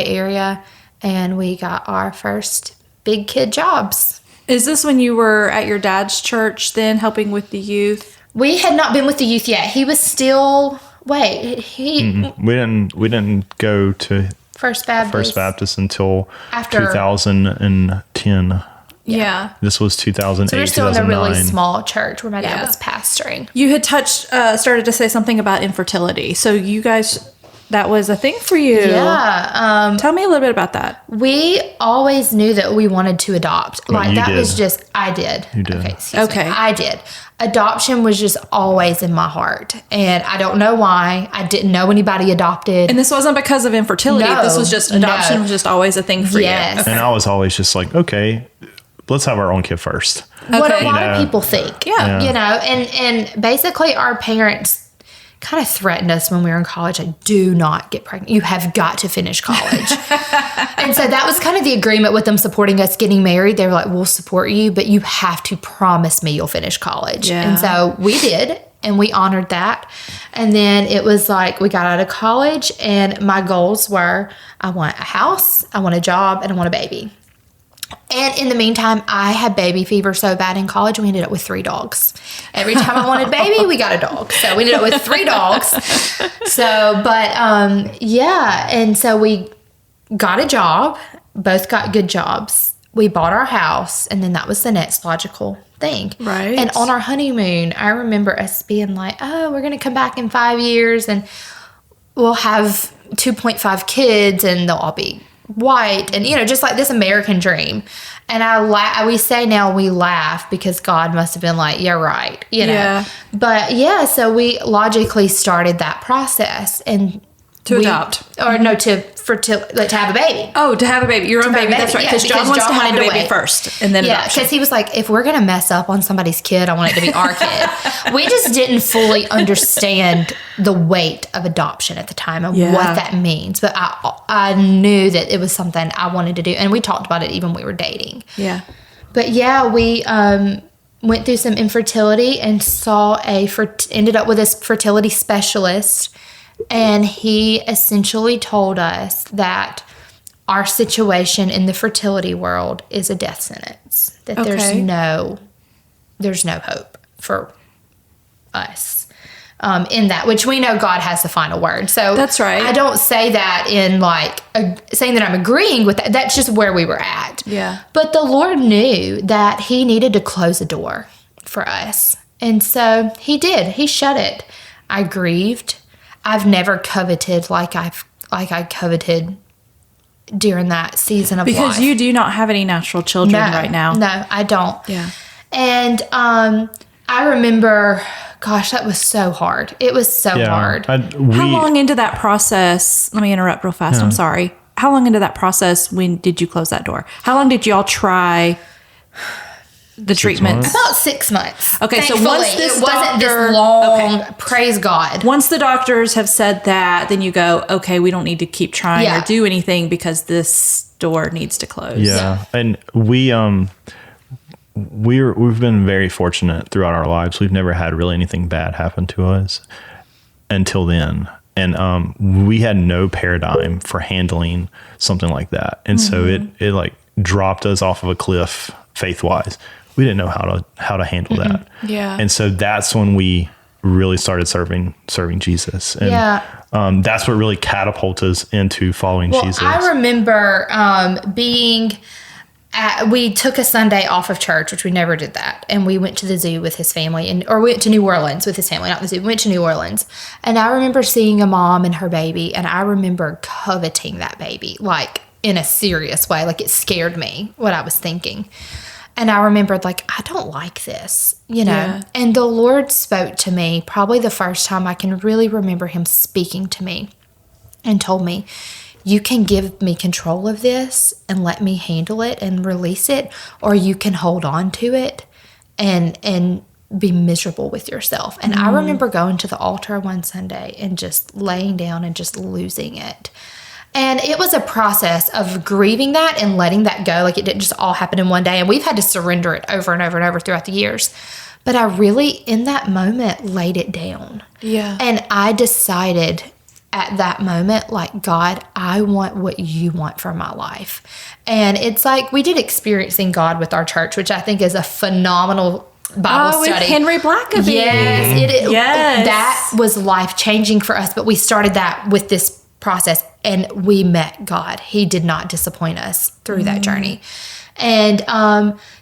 area. And we got our first big kid jobs. Is this when you were at your dad's church then helping with the youth? We had not been with the youth yet. He was still... We didn't go to First Baptist until after 2010. Yeah. This was 2008, so we're still in a really small church where my dad was pastoring. You had started to say something about infertility. So you guys, that was a thing for you. Yeah. Tell me a little bit about that. We always knew that we wanted to adopt. Well, like that did. Was just, I did. You did. Okay. Excuse me. I did. Adoption was just always in my heart. And I don't know why. I didn't know anybody adopted. And this wasn't because of infertility. No, this was just adoption was just always a thing for you. And I was always just like, okay, let's have our own kid first. What a lot of people think. Yeah. You know, and basically our parents kind of threatened us when we were in college, like, do not get pregnant. You have got to finish college. And so that was kind of the agreement with them supporting us getting married. They were like, we'll support you, but you have to promise me you'll finish college. Yeah. And so we did, and we honored that. And then it was like we got out of college, and my goals were I want a house, I want a job, and I want a baby. And in the meantime, I had baby fever so bad in college, we ended up with 3 dogs. Every time I wanted a baby, we got a dog. So we ended up with 3 dogs. So, but yeah. And so we got a job, both got good jobs. We bought our house, and then that was the next logical thing. Right. And on our honeymoon, I remember us being like, oh, we're going to come back in 5 years, and we'll have 2.5 kids, and they'll all be white, and just like this American dream. And we say now we laugh because God must have been like, yeah, right, Yeah. But yeah, so we logically started that process, and To adopt. Or no, to have a baby. Oh, to have a baby. Your own baby. That's right. Yeah, Because John wants to have a wanted to baby wait. first and then Yeah, adoption. because he was like, if we're going to mess up on somebody's kid, I want it to be our kid. We just didn't fully understand the weight of adoption at the time and what that means. But I knew that it was something I wanted to do. And we talked about it even when we were dating. Yeah. But yeah, we went through some infertility and ended up with a fertility specialist. And he essentially told us that our situation in the fertility world is a death sentence. That there's no hope for us in that, which we know God has the final word. So that's right. I don't say that in saying that I'm agreeing with that. That's just where we were at. Yeah. But the Lord knew that he needed to close a door for us. And so he did. He shut it. I grieved. I've never coveted like I coveted during that season of life. Because you do not have any natural children right now. No, I don't. Yeah. And I remember, gosh, that was so hard. It was so hard. How long into that process? Let me interrupt real fast. I'm sorry. How long into that process when did you close that door? How long did y'all try the treatment? About 6 months. Okay, Thankfully, so once this it wasn't doctor, this long. Praise God. Once the doctors have said that, then you go, okay, we don't need to keep trying or do anything because this door needs to close. Yeah. And we've been very fortunate throughout our lives. We've never had really anything bad happen to us until then. And we had no paradigm for handling something like that. And so it like dropped us off of a cliff faith-wise. We didn't know how to handle that. Yeah. And so that's when we really started serving Jesus. And that's what really catapulted us into following Jesus. I remember we took a Sunday off of church, which we never did that. And we went to the zoo with his family, or we went to New Orleans with his family, not the zoo. We went to New Orleans. And I remember seeing a mom and her baby, and I remember coveting that baby, like in a serious way. Like it scared me, what I was thinking. And I remembered, like, I don't like this, you know. Yeah. And the Lord spoke to me, probably the first time I can really remember him speaking to me, and told me, you can give me control of this and let me handle it and release it, or you can hold on to it and be miserable with yourself. And I remember going to the altar one Sunday and just laying down and just losing it. And it was a process of grieving that and letting that go. Like it didn't just all happen in one day. And we've had to surrender it over and over and over throughout the years. But I really, in that moment, laid it down. Yeah. And I decided at that moment, like, God, I want what you want for my life. And it's like we did Experiencing God with our church, which I think is a phenomenal Bible study. With Henry Blackaby. Yes. Yes. That was life-changing for us. But we started that with this process, and we met God. He did not disappoint us through that journey. And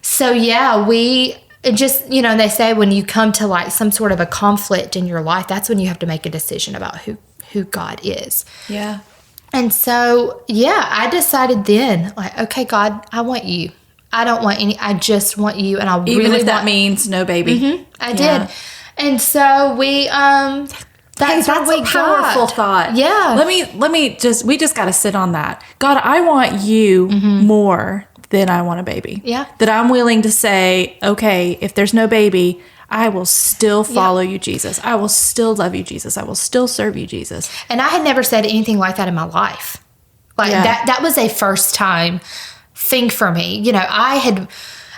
so, yeah, we just, you know, they say when you come to like some sort of a conflict in your life, that's when you have to make a decision about who God is. Yeah. And so, yeah, I decided then, like, okay, God, I want you. I don't want I just want you. And I Even really if that means no baby. I did. And so we, that's a powerful thought. Yeah. We just got to sit on that. God, I want you more than I want a baby. Yeah. That I'm willing to say, okay, if there's no baby, I will still follow you, Jesus. I will still love you, Jesus. I will still serve you, Jesus. And I had never said anything like that in my life. Like that was a first time thing for me. You know,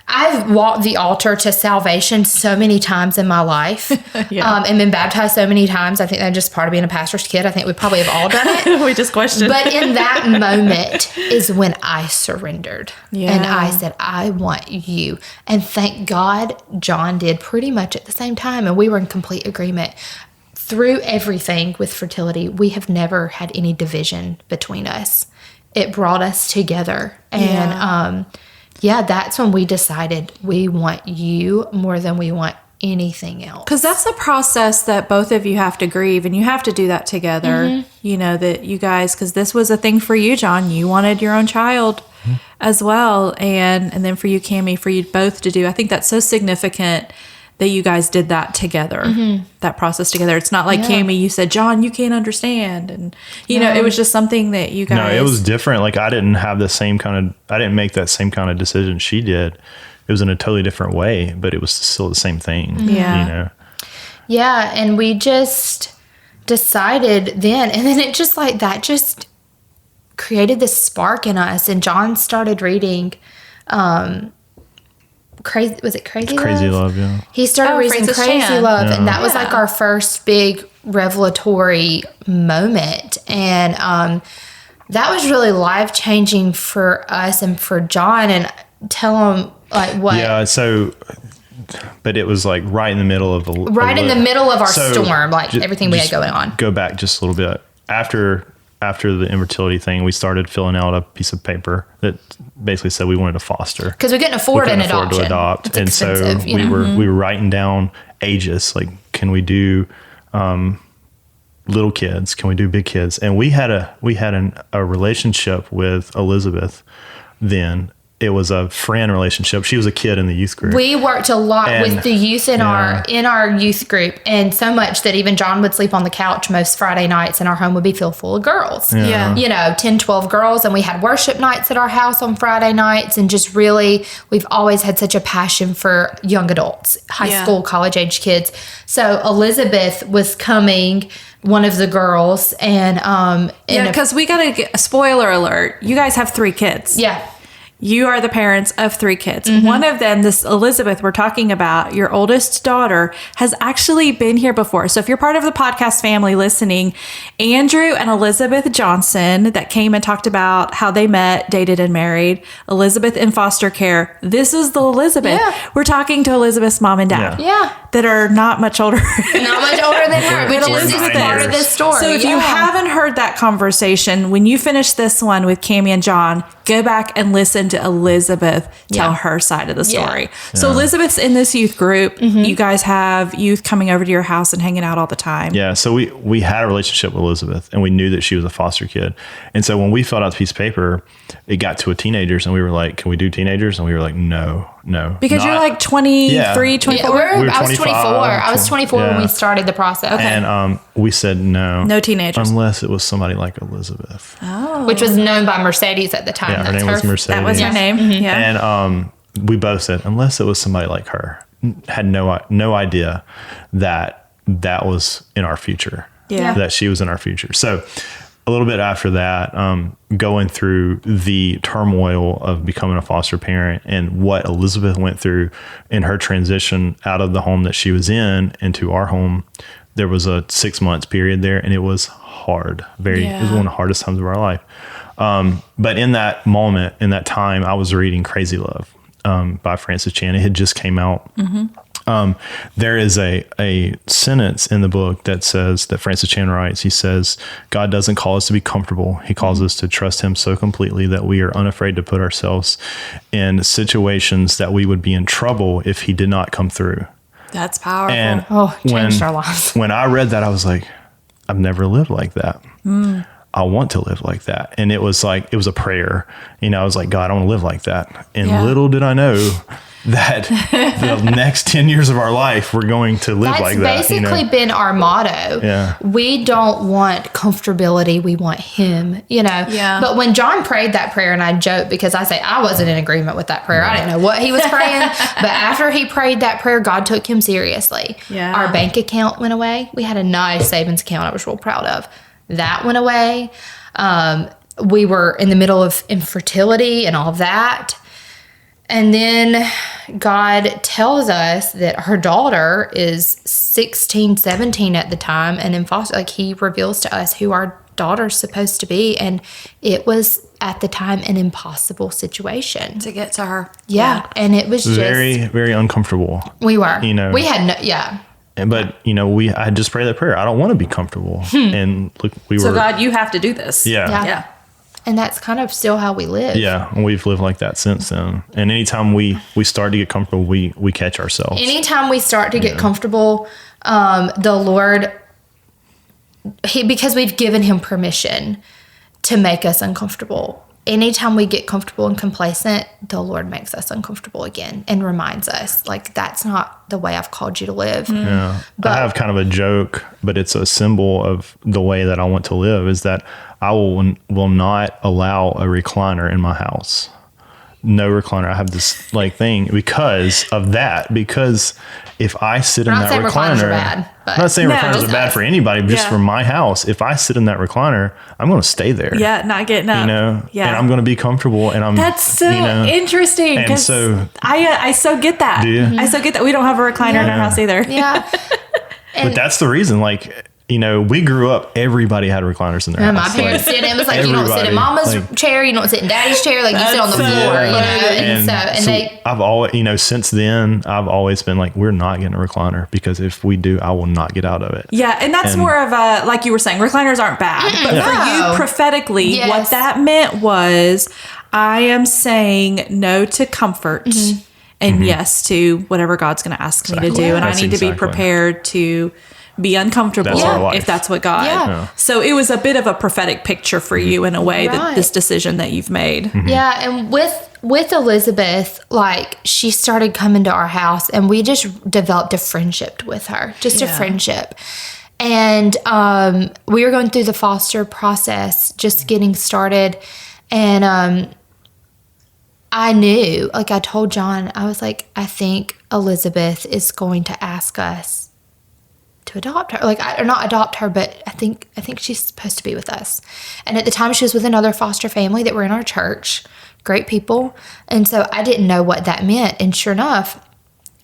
I've walked the altar to salvation so many times in my life and been baptized so many times. I think that's just part of being a pastor's kid. I think we probably have all done it. We just questioned. But in that moment is when I surrendered. Yeah. And I said, I want you. And thank God John did pretty much at the same time. And we were in complete agreement. Through everything with fertility, we have never had any division between us. It brought us together. And that's when we decided we want you more than we want anything else. Because that's a process that both of you have to grieve, and you have to do that together. You know, that you guys, because this was a thing for you, John. You wanted your own child as well. And then for you, Cami, for you both to do. I think that's so significant that you guys did that together, that process together. It's not like Cami, you said, John, you can't understand. And, you know, it was just something that you guys. No, it was different. Like I didn't make that same kind of decision she did. It was in a totally different way, but it was still the same thing. Yeah. You know? Yeah. And we just decided then, and then it just like that just created this spark in us. And John started reading, Crazy Love, yeah. He started reading Francis Crazy Chan. Love, and that was Yeah. like our first big revelatory moment. And that was really life-changing for us and for John. And tell him like what. Yeah, so, but it was like right in the middle of In the middle of our storm, like ju- everything we had just going on. Go back just a little bit. After the infertility thing, we started filling out a piece of paper that basically said we wanted to foster. Because we couldn't afford an adoption. To adopt. It's And expensive, so you know? we were writing down ages, like, can we do little kids? Can we do big kids? And we had a relationship with Elizabeth then. It was a friend relationship. She was a kid in the youth group. We worked a lot And- with the youth in our youth group, and so much that even John would sleep on the couch most Friday nights, and our home would be filled full of girls. Yeah. You know, 10, 12 girls, and we had worship nights at our house on Friday nights, and just really, we've always had such a passion for young adults, high school, college age kids. So Elizabeth was coming, one of the girls, and because we got to get a spoiler alert. You guys have 3 kids. yeah. You are the parents of 3 kids. One of them, this Elizabeth we're talking about, your oldest daughter, has actually been here before. So if you're part of the podcast family listening, Andrew and Elizabeth Johnson that came and talked about how they met, dated, and married, Elizabeth in foster care. This is the Elizabeth. Yeah. We're talking to Elizabeth's mom and dad. Yeah. That are not much older. Not much older than her, which is just 9 part of years. this story. So if you haven't heard that conversation, when you finish this one with Cami and John, go back and listen to Elizabeth tell her side of the story. So Elizabeth's in this youth group. You guys have youth coming over to your house and hanging out all the time. Yeah, so we had a relationship with Elizabeth, and we knew that she was a foster kid. And so when we filled out the piece of paper, it got to a teenagers, and we were like, can we do teenagers? And we were like, no. Because you're like 23, 24? I was 25, 24. I was 24 when yeah. we started the process. And we said no. No teenagers. Unless it was somebody like Elizabeth. Which was known by Mercedes at the time. Yeah, her That's name was Mercedes. That was her name. Yeah. And we both said, unless it was somebody like her, had no idea that was in our future. Yeah. That she was in our future. So a little bit after that, going through the turmoil of becoming a foster parent and what Elizabeth went through in her transition out of the home that she was in into our home, there was a 6 months period there, and it was hard. It was one of the hardest times of our life. But in that moment, in that time, I was reading Crazy Love by Francis Chan. It had just came out. There is a sentence in the book that says, that Francis Chan writes, he says, God doesn't call us to be comfortable. He calls us to trust him so completely that we are unafraid to put ourselves in situations that we would be in trouble if he did not come through. That's powerful. And changed our lives. when I read that, I was like, I've never lived like that. I want to live like that. And it was a prayer. You know, I was like, God, I want to live like that. And little did I know that the next 10 years of our life, we're going to live like that. That's basically been our motto. Yeah. We don't want comfortability. We want him, you know. Yeah. But when John prayed that prayer, and I joke because I say I wasn't in agreement with that prayer. I didn't know what he was praying. But after he prayed that prayer, God took him seriously. Yeah. Our bank account went away. We had a nice savings account I was real proud of. That went away. We were in the middle of infertility and all of that. And then God tells us that her daughter is 16, 17 at the time. And in foster, like, he reveals to us who our daughter's supposed to be. And it was at the time an impossible situation to get to her. Yeah. And it was very, just, very uncomfortable. we were, You know. we had no, yeah. But, you know, I just prayed that prayer. I don't want to be comfortable. And look, So God, you have to do this. Yeah. Yeah. And that's kind of still how we live. Yeah, and we've lived like that since then. And anytime we start to get comfortable, we catch ourselves. Anytime we start to get comfortable, the Lord, because we've given him permission to make us uncomfortable. anytime we get comfortable and complacent, the Lord makes us uncomfortable again and reminds us, like, that's not the way I've called you to live. Yeah. But I have kind of a joke, but it's a symbol of the way that I want to live, is that I will not allow a recliner in my house. No recliner. I have this like thing because of that. Because if I sit in that recliner, bad, I'm not saying recliners are bad us. for anybody, but just Yeah. for my house. If I sit in that recliner, I'm going to stay there. Yeah, not getting up. You know, Yeah. and I'm going to be comfortable, and I'm. That's so you know, interesting. and 'Cause so- I so get that. Do you? I so get that. We don't have a recliner in our house either. yeah. But that's the reason. Like, you know, we grew up. Everybody had recliners in their And my house. parents Like, did. It was like, you don't sit in everybody, mama's like- chair, you don't sit in daddy's chair, like you sit on the That's so floor, you know. funny. And they I've always, you know, since then, I've always been like, we're not getting a recliner, because if we do, I will not get out of it. Yeah, and that's And- more of a, like you were saying, recliners aren't bad. But for No. you prophetically, Yes. what that meant was, I am saying no to comfort and yes to whatever God's going to ask me to Exactly. do. And That's I need to be exactly. prepared to be uncomfortable That's our life. if that's what God. Yeah. Yeah. So it was a bit of a prophetic picture for you in a way, that Right. this decision that you've made. Yeah, and with Elizabeth, like, she started coming to our house, and we just developed a friendship with her, just a Yeah. friendship. And we were going through the foster process, just getting started, and I knew, like, I told John, I was like, I think Elizabeth is going to ask us to adopt her, like, or not adopt her, but I think she's supposed to be with us. And at the time, she was with another foster family that were in our church, great people, and so I didn't know what that meant. And sure enough,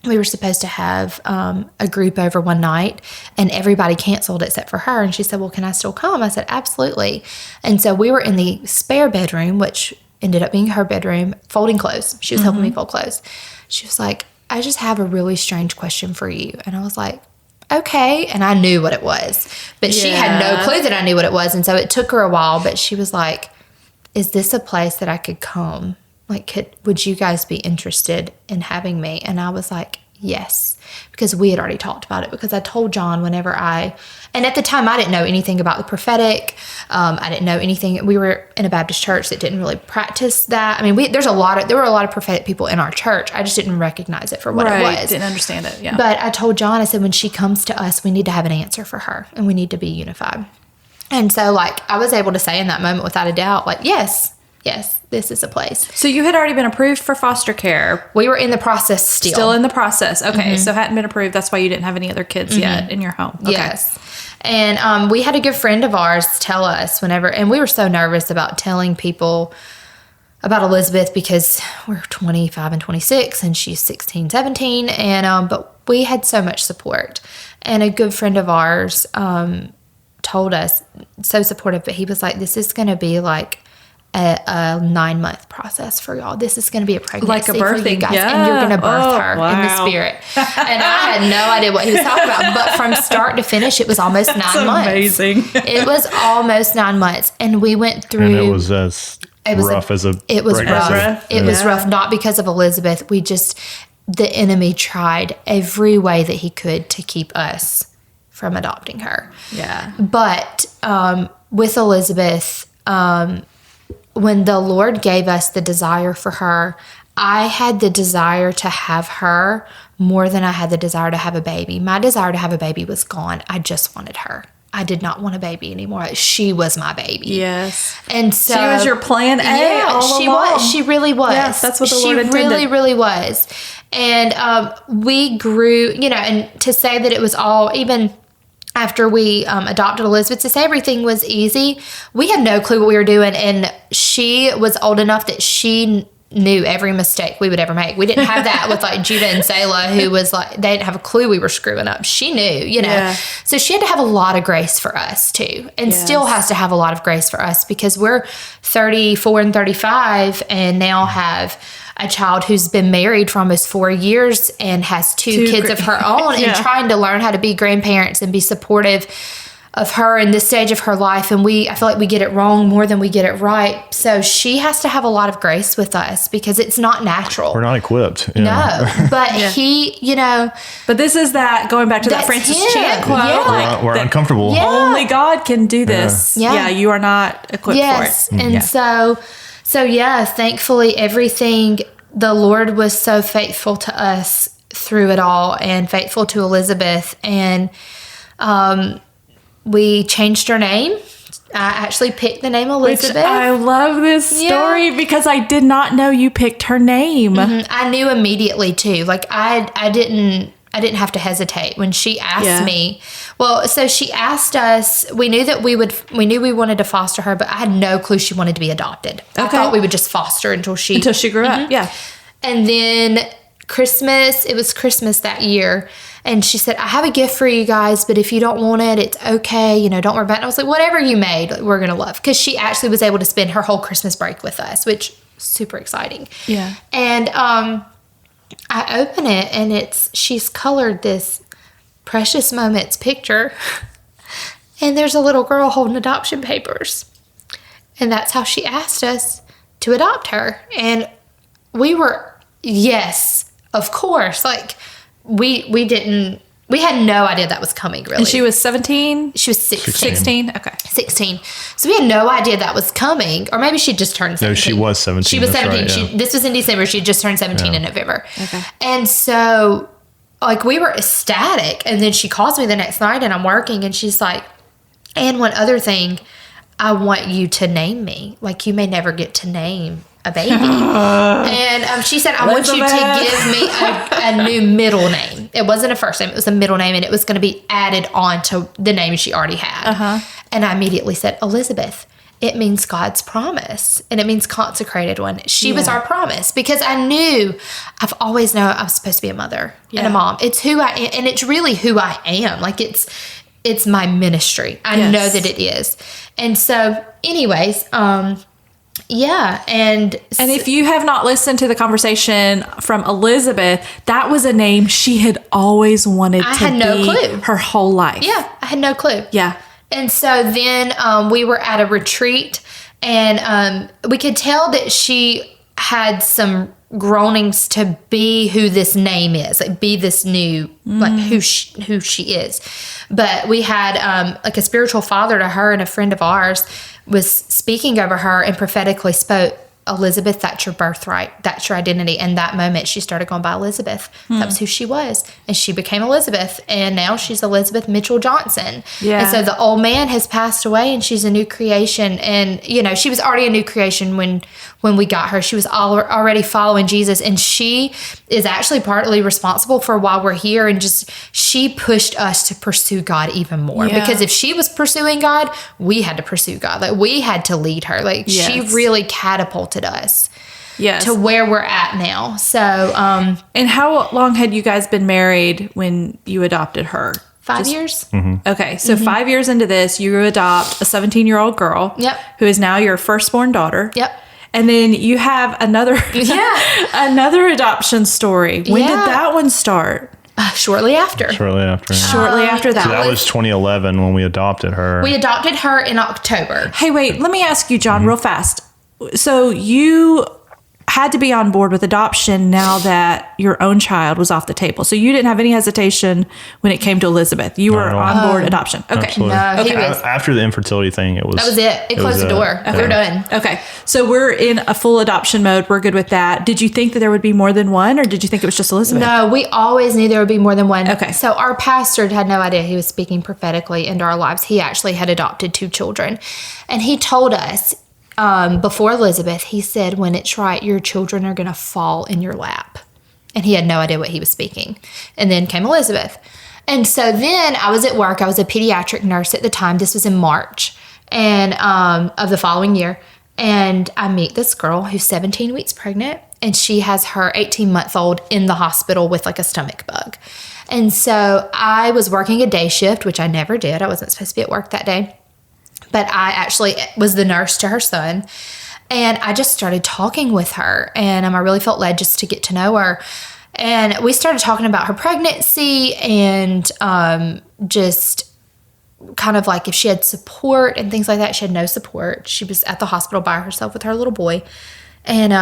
we were supposed to have a group over one night, and everybody canceled except for her. And she said, "Well, can I still come?" I said, "Absolutely." And so we were in the spare bedroom, which ended up being her bedroom, folding clothes. She was helping me fold clothes. She was like, "I just have a really strange question for you." And I was like, okay. And I knew what it was, but she had no Yeah. clue that I knew what it was. And so it took her a while, but she was like, "Is this a place that I could come? Like, would you guys be interested in having me?" And I was like, yes, because we had already talked about it, because I told John and at the time I didn't know anything about the prophetic. I didn't know anything. We were in a Baptist church that didn't really practice that. I mean, there were a lot of prophetic people in our church. I just didn't recognize it for what it was. Didn't understand it. Yeah. But I told John, I said, when she comes to us, we need to have an answer for her, and we need to be unified. And so, like, I was able to say in that moment, without a doubt, like, yes, this is a place. So you had already been approved for foster care. We were in the process still. Still in the process. Okay. So hadn't been approved. That's why you didn't have any other kids yet in your home. Okay. Yes. And we had a good friend of ours tell us and we were so nervous about telling people about Elizabeth, because we're 25 and 26 and she's 16, 17. And, but we had so much support, and a good friend of ours, told us, so supportive, but he was like, "This is going to be like a 9-month process for y'all. This is going to be a pregnancy, Like a for you birthing. guys, Yeah. and you're going to birth Oh, her in the wow. spirit." And I had no idea what he was talking about, but from start to finish, it was almost 9 months. Amazing. It was almost 9 months, and we went through. And it was as rough as a It was pregnancy. rough. It was rough, not because of Elizabeth. The enemy tried every way that he could to keep us from adopting her. Yeah. But with Elizabeth, when the Lord gave us the desire for her, I had the desire to have her more than I had the desire to have a baby. My desire to have a baby was gone. I just wanted her. I did not want a baby anymore. She was my baby. Yes. And so She was your plan A. Yeah, all she along. was. She really was. Yes, that's what the Lord She intended. really, really was. And we grew, and to say that it was all, even after we adopted Elizabeth, to say everything was easy, we had no clue what we were doing. And she was old enough that she knew every mistake we would ever make. We didn't have that with like Judah and Selah, who was like, they didn't have a clue we were screwing up. She knew, Yeah. So she had to have a lot of grace for us too, and still has to have a lot of grace for us, because we're 34 and 35 and now have a child who's been married for almost 4 years and has two kids of her own, Yeah. and trying to learn how to be grandparents and be supportive of her in this stage of her life. And I feel like we get it wrong more than we get it right. So she has to have a lot of grace with us, because it's not natural. We're not equipped. No, but he, But this is that, going back to that That's Francis him. Chan quote. Yeah. Like, We're that uncomfortable. Yeah. only God can do this. Yeah. Yeah, you are not equipped yes. for it. And Yeah. so So yeah, thankfully everything, the Lord was so faithful to us through it all and faithful to Elizabeth. And we changed her name. I actually picked the name Elizabeth. Which I love this story because I did not know you picked her name. I knew immediately too. Like I didn't have to hesitate when she asked me. Well, so she asked us, we knew we wanted to foster her, but I had no clue she wanted to be adopted. I thought we would just foster until she grew up. Yeah. And then it was Christmas that year. And she said, I have a gift for you guys, but if you don't want it, it's okay. You know, don't worry about it. And I was like, whatever you made, we're going to love. Because she actually was able to spend her whole Christmas break with us, which super exciting. Yeah. And I open it and she's colored this Precious Moments picture. And there's a little girl holding adoption papers. And that's how she asked us to adopt her. And we were, yes, of course. Like, we had no idea that was coming, really. And she was 17? She was 16. 16? Okay. 16. So we had no idea that was coming. Or maybe she just turned 17. No, she was 17. She was 17. Right, yeah. This was in December. She just turned 17 in November. Okay. And so, like, we were ecstatic. And then she calls me the next night and I'm working and she's like, and one other thing, I want you to name me. Like, you may never get to name a baby. And she said, I want you to give me a new middle name. It wasn't a first name. It was a middle name. And it was going to be added on to the name she already had. And I immediately said, Elizabeth. It means God's promise. And it means consecrated one. She was our promise. Because I've always known I was supposed to be a mother and a mom. It's who I am. And it's really who I am. Like, it's my ministry. I know that it is. And so, anyways, yeah. And if you have not listened to the conversation from Elizabeth, that was a name she had always wanted to had no be clue. her whole life. Yeah, I had no clue. Yeah. And so then we were at a retreat and we could tell that she had some groanings to be who this name is, like be this new, like who she is. But we had like a spiritual father to her, and a friend of ours was speaking over her and prophetically spoke, Elizabeth, that's your birthright. That's your identity. And that moment she started going by Elizabeth. That was who she was. And she became Elizabeth. And now she's Elizabeth Mitchell Johnson. Yeah. And so the old man has passed away and she's a new creation. And, you know, she was already a new creation when we got her. She was already following Jesus. And she is actually partly responsible for why we're here. And just, she pushed us to pursue God even more. Yeah. Because if she was pursuing God, we had to pursue God. Like, we had to lead her. Like, she really catapulted us to where we're at now. So and how long had you guys been married when you adopted her? 5 years. Okay, so 5 years into this, you adopt a 17-year-old girl who is now your firstborn daughter. And then you have another another adoption story. When did that one start? Shortly after. Shortly after that. So that was 2011 when we adopted her. We adopted her in October. Hey, wait, let me ask you, John, real fast. So you had to be on board with adoption now that your own child was off the table. So you didn't have any hesitation when it came to Elizabeth. You were on board adoption. Okay. Absolutely. No, he was. After the infertility thing, that was it. It closed the door. We're done. Okay. So we're in a full adoption mode. We're good with that. Did you think that there would be more than one, or did you think it was just Elizabeth? No, we always knew there would be more than one. Okay. So our pastor had no idea he was speaking prophetically into our lives. He actually had adopted 2 children. And he told us, before Elizabeth, he said, when it's right, your children are going to fall in your lap. And he had no idea what he was speaking. And then came Elizabeth. And so then I was at work. I was a pediatric nurse at the time. This was in March and of the following year. And I meet this girl who's 17 weeks pregnant. And she has her 18-month-old in the hospital with like a stomach bug. And so I was working a day shift, which I never did. I wasn't supposed to be at work that day. But I actually was the nurse to her son. And I just started talking with her. And I really felt led just to get to know her. And we started talking about her pregnancy and just kind of like if she had support and things like that. She had no support. She was at the hospital by herself with her little boy. And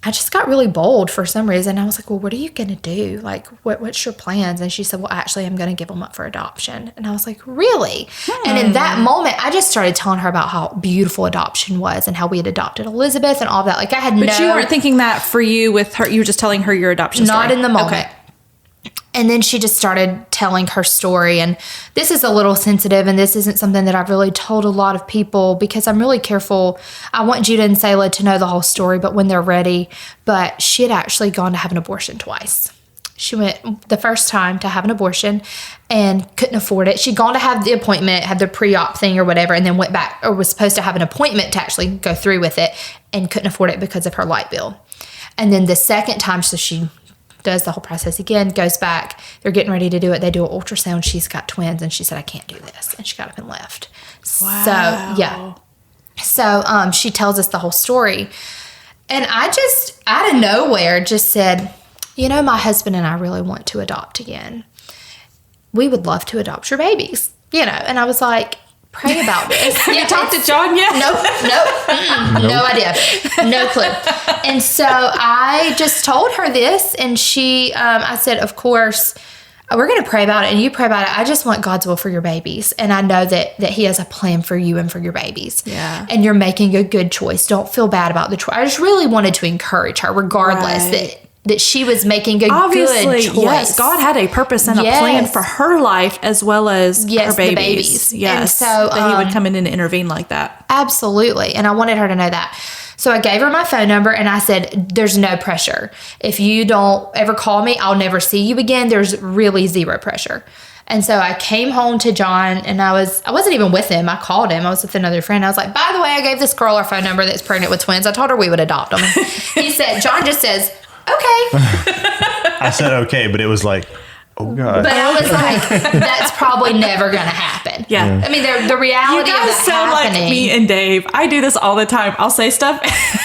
I just got really bold for some reason. I was like, well, what are you going to do? Like, what's your plans? And she said, well, actually, I'm going to give them up for adoption. And I was like, really? And in that moment, I just started telling her about how beautiful adoption was and how we had adopted Elizabeth and all that. Like, I had But you weren't thinking that for you with her. You were just telling her your adoption story. Not in the moment. Okay. And then she just started telling her story. And this is a little sensitive, and this isn't something that I've really told a lot of people because I'm really careful. I want Judah and Selah to know the whole story, but when they're ready. But she had actually gone to have an abortion twice. She went the first time to have an abortion and couldn't afford it. She'd gone to have the appointment, had the pre-op thing or whatever, and then went back, or was supposed to have an appointment to actually go through with it, and couldn't afford it because of her light bill. And then the second time, so she does the whole process again, goes back. They're getting ready to do it. They do an ultrasound. She's got twins, and she said, I can't do this. And she got up and left. Wow. So, yeah. So she tells us the whole story. And I just, out of nowhere, just said, you know, my husband and I really want to adopt again. We would love to adopt your babies, you know. And I was like, pray about this. You talked to John yet? Nope. No idea. No clue. And so I just told her this, and she, I said, of course, we're going to pray about it, and you pray about it. I just want God's will for your babies, and I know that he has a plan for you and for your babies. Yeah. And you're making a good choice. Don't feel bad about the choice. I just really wanted to encourage her, regardless, that she was making a good choice. Yes, God had a purpose and a plan for her life as well as her babies. The babies. Yes, and so that he would come in and intervene like that. Absolutely, and I wanted her to know that. So I gave her my phone number, and I said, there's no pressure. If you don't ever call me, I'll never see you again. There's really zero pressure. And so I came home to John, and I wasn't even with him. I called him. I was with another friend. I was like, by the way, I gave this girl our phone number that's pregnant with twins. I told her we would adopt them. He said, John just says, okay. I said okay, but it was like, oh God. But I was like, that's probably never going to happen. Yeah. I mean, the reality You of guys that sound happening. like me and Dave. I do this all the time. I'll say stuff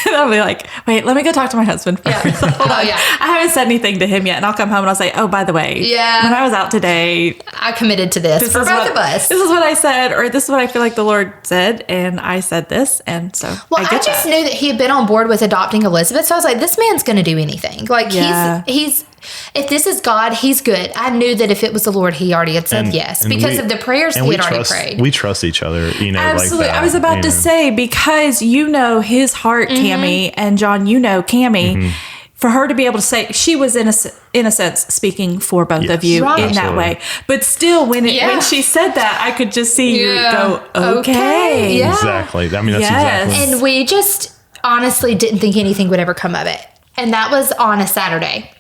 and I'll be like, wait, let me go talk to my husband first. Yeah. Hold on. Yeah. I haven't said anything to him yet. And I'll come home and I'll say, oh, by the way, Yeah. when I was out today, I committed to this for both of us. This is what I said, or this is what I feel like the Lord said, and I said this, and so Well, I just knew that he had been on board with adopting Elizabeth, so I was like, this man's going to do anything. Like, he's if this is God, he's good. I knew that if it was the Lord, he already had said yes because of the prayers he had already prayed. We trust each other, you know. Absolutely. Like that, I was about to say, because you know his heart, Cami, and John, you know Cami. For her to be able to say, she was in a sense speaking for both of you in that way. But still, when she said that, I could just see you go, okay. Yeah. Exactly. I mean, that's exactly. And we just honestly didn't think anything would ever come of it. And that was on a Saturday.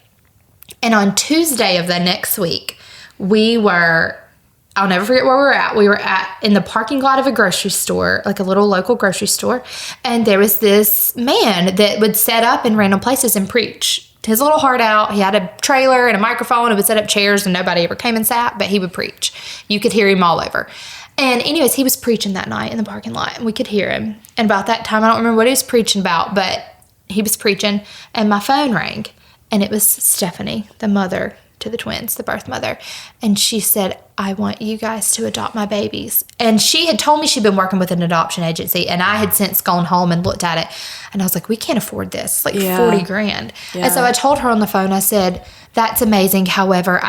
And on Tuesday of the next week, I'll never forget where we were at. We were in the parking lot of a grocery store, like a little local grocery store. And there was this man that would set up in random places and preach his little heart out. He had a trailer and a microphone and would set up chairs, and nobody ever came and sat, but he would preach. You could hear him all over. And anyways, he was preaching that night in the parking lot, and we could hear him. And about that time, I don't remember what he was preaching about, but he was preaching, and my phone rang. And it was Stephanie, the mother to the twins, the birth mother. And she said, I want you guys to adopt my babies. And she had told me she'd been working with an adoption agency, and I had since gone home and looked at it. And I was like, we can't afford this. It's like $40,000. Yeah. And so I told her on the phone, I said, that's amazing. However,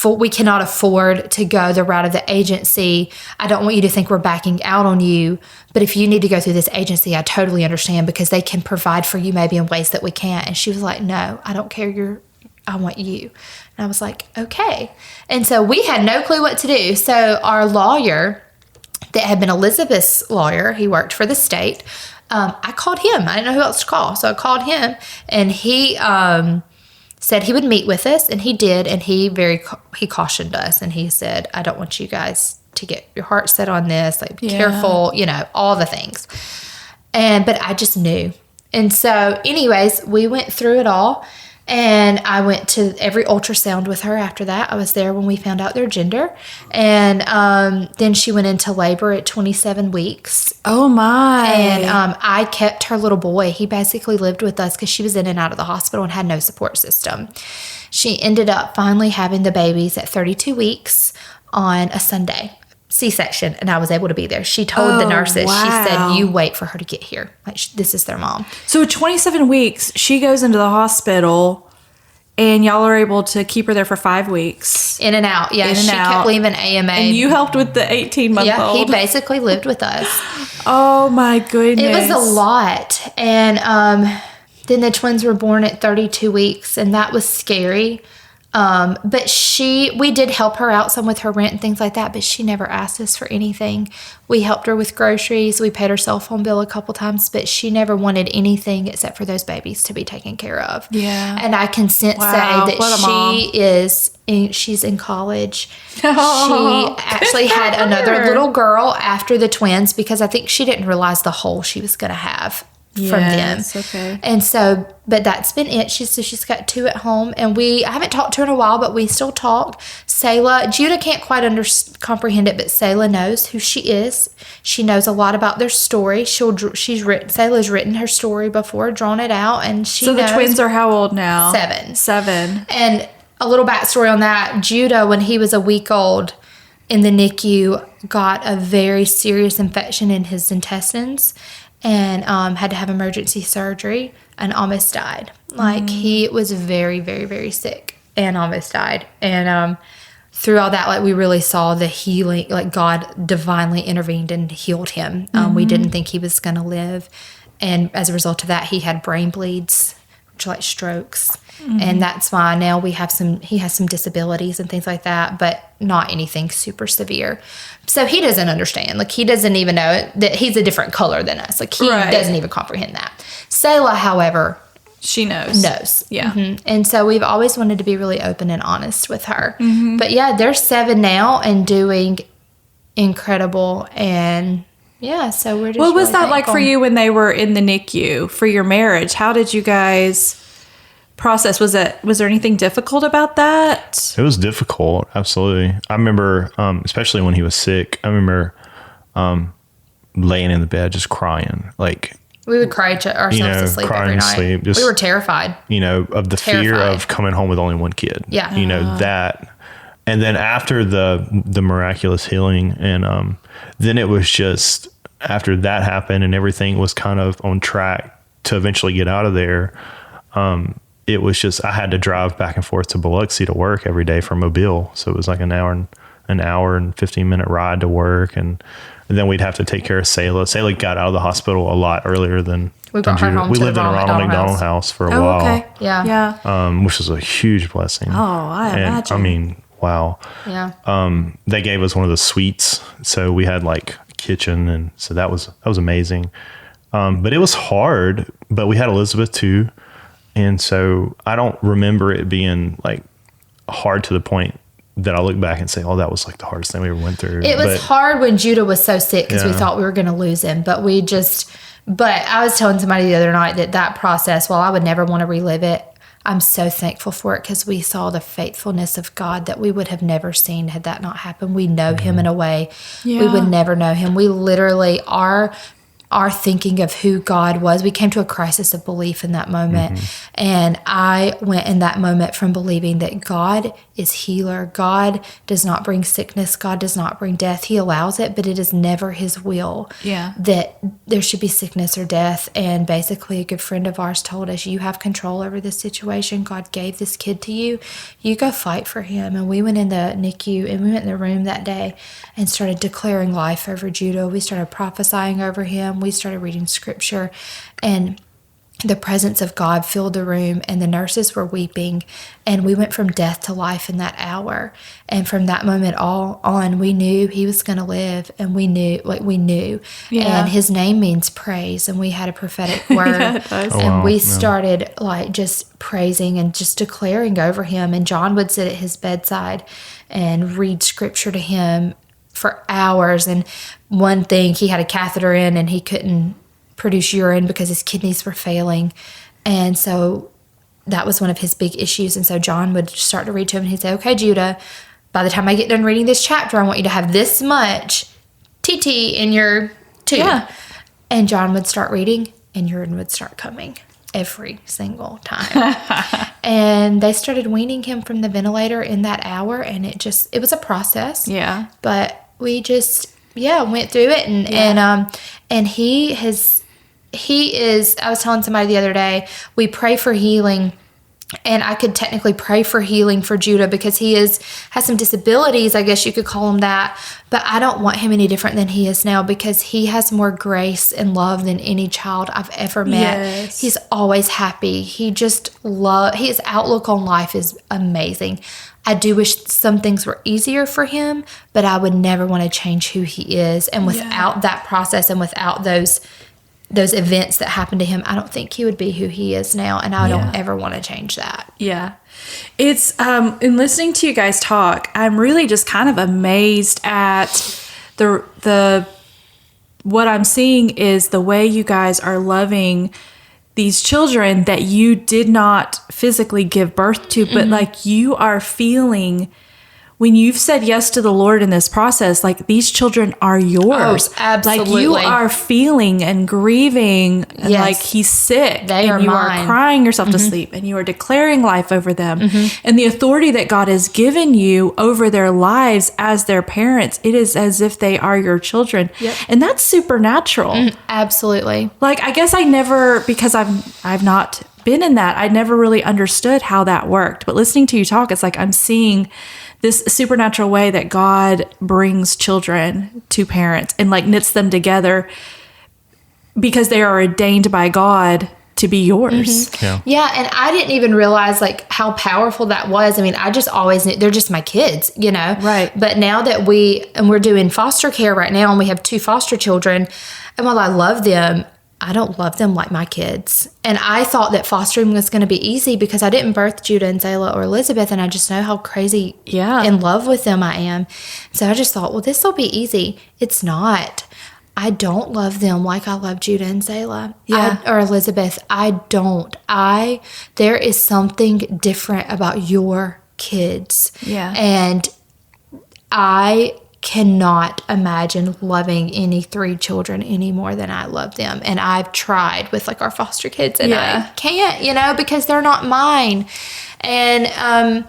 we cannot afford to go the route of the agency. I don't want you to think we're backing out on you, but if you need to go through this agency, I totally understand, because they can provide for you maybe in ways that we can't. And she was like, no, I don't care. I want you. And I was like, okay. And so we had no clue what to do. So our lawyer that had been Elizabeth's lawyer, he worked for the state. I called him. I didn't know who else to call. So I called him, and he, said he would meet with us, and he did, and he cautioned us, and he said, I don't want you guys to get your heart set on this, like, be careful, you know, all the things. But I just knew. And so anyways, we went through it all, and I went to every ultrasound with her after that. I was there when we found out their gender. And then she went into labor at 27 weeks. Oh, my. And I kept her little boy. He basically lived with us because she was in and out of the hospital and had no support system. She ended up finally having the babies at 32 weeks on a Sunday. C-section, and I was able to be there. She told the nurses, wow. She said, you wait for her to get here. Like, this is their mom. So at 27 weeks, she goes into the hospital, and y'all are able to keep her there for 5 weeks. In and out. Yeah, she kept leaving AMA. And you helped with the 18-month-old. Yeah, he basically lived with us. Oh, my goodness. It was a lot. And then the twins were born at 32 weeks, and that was scary. But we did help her out some with her rent and things like that, but she never asked us for anything. We helped her with groceries. We paid her cell phone bill a couple times, but she never wanted anything except for those babies to be taken care of. Yeah. And I can say that she's in college. Oh, she actually had another little girl after the twins because I think she didn't realize the hole she was going to have. From them. Okay. And so, but that's been it. She's got 2 at home, and I haven't talked to her in a while, but we still talk. Judah can't quite comprehend it, but Selah knows who she is. She knows a lot about their story. Selah's written her story before, drawn it out, and she knows. So the twins are how old now? 7. And a little backstory on that. Judah, when he was a week old in the NICU, got a very serious infection in his intestines, and had to have emergency surgery and almost died. Like, he was very, very, very sick and almost died. And through all that, like, we really saw the healing, like, God divinely intervened and healed him. We didn't think he was going to live. And as a result of that, he had brain bleeds, which are like strokes. And that's why now he has some disabilities and things like that, but not anything super severe. So he doesn't understand. Like, he doesn't even know that he's a different color than us. Like, he doesn't even comprehend that. Selah, however, she knows. Yeah. Mm-hmm. And so we've always wanted to be really open and honest with her. Mm-hmm. But yeah, they're 7 now and doing incredible. And yeah, so we're just What was really that thankful. like for you when they were in the NICU for your marriage? How did you guys process? Was there anything difficult about that? It was difficult. Absolutely. I remember, especially when he was sick, I remember laying in the bed just crying. Like, we would cry ourselves to sleep every night. Sleep, just, we were terrified. Of the fear of coming home with only one kid. Yeah. That. And then after the miraculous healing, and then it was just, after that happened and everything was kind of on track to eventually get out of there, it was just, I had to drive back and forth to Biloxi to work every day from Mobile. So it was like an hour and 15-minute ride to work. And then we'd have to take care of Selah. Selah got out of the hospital a lot earlier than we brought her home. We lived in a Ronald McDonald house for a while. Okay. Yeah. Which was a huge blessing. Oh, I imagine. I mean, wow. Yeah. They gave us one of the suites. So we had like a kitchen. And so that was amazing. But it was hard, but we had Elizabeth too. And so I don't remember it being like hard to the point that I look back and say, oh, that was like the hardest thing we ever went through. It was hard when Judah was so sick because we thought we were going to lose him. But I was telling somebody the other night that process, while I would never want to relive it, I'm so thankful for it because we saw the faithfulness of God that we would have never seen had that not happened. We know him in a way we would never know him. We literally our thinking of who God was. We came to a crisis of belief in that moment. And I went in that moment from believing that God is healer. God does not bring sickness. God does not bring death. He allows it, but it is never his will that there should be sickness or death. And basically a good friend of ours told us, you have control over this situation. God gave this kid to you. You go fight for him. And we went in the NICU and we went in the room that day and started declaring life over Judah. We started prophesying over him. We started reading scripture, and the presence of God filled the room, and the nurses were weeping, and we went from death to life in that hour. And from that moment on, we knew he was going to live, and we knew. And his name means praise, and we had a prophetic word. It does. And we started like just praising and just declaring over him. And John would sit at his bedside and read scripture to him for hours. And one thing, he had a catheter in and he couldn't produce urine because his kidneys were failing. And so that was one of his big issues. And so John would start to read to him and he'd say, okay, Judah, by the time I get done reading this chapter, I want you to have this much TT in your tube. Yeah. And John would start reading and urine would start coming every single time. And they started weaning him from the ventilator in that hour. And it was a process. Yeah. But we just went through it, and he is. I was telling somebody the other day, we pray for healing. And I could technically pray for healing for Judah because he has some disabilities, I guess you could call him that. But I don't want him any different than he is now because he has more grace and love than any child I've ever met. Yes. He's always happy. His outlook on life is amazing. I do wish some things were easier for him, but I would never want to change who he is. And without that process and without those events that happened to him, I don't think he would be who he is now, and I don't ever want to change that. Yeah. It's in listening to you guys talk, I'm really just kind of amazed at the what I'm seeing is the way you guys are loving these children that you did not physically give birth to, but like you are feeling when you've said yes to the Lord in this process, like these children are yours. Oh, absolutely. Like you are feeling and grieving and like he's sick. They and are you mine. are crying yourself to sleep and you are declaring life over them. And the authority that God has given you over their lives as their parents, it is as if they are your children. Yep. And that's supernatural. Absolutely. Like, I guess I never, because I've not been in that, I never really understood how that worked. But listening to you talk, it's like I'm seeing this supernatural way that God brings children to parents and like knits them together because they are ordained by God to be yours. Yeah, and I didn't even realize like how powerful that was. I mean, I just always knew they're just my kids, you know? Right. But now that we're doing foster care right now and we have 2 foster children, and while I love them, I don't love them like my kids. And I thought that fostering was going to be easy because I didn't birth Judah and Zayla or Elizabeth, and I just know how crazy in love with them I am. So I just thought, well, this will be easy. It's not. I don't love them like I love Judah and Zayla or Elizabeth. I don't. There is something different about your kids. Yeah. And I cannot imagine loving any 3 children any more than I love them. And I've tried with like our foster kids and I can't, you know, because they're not mine. And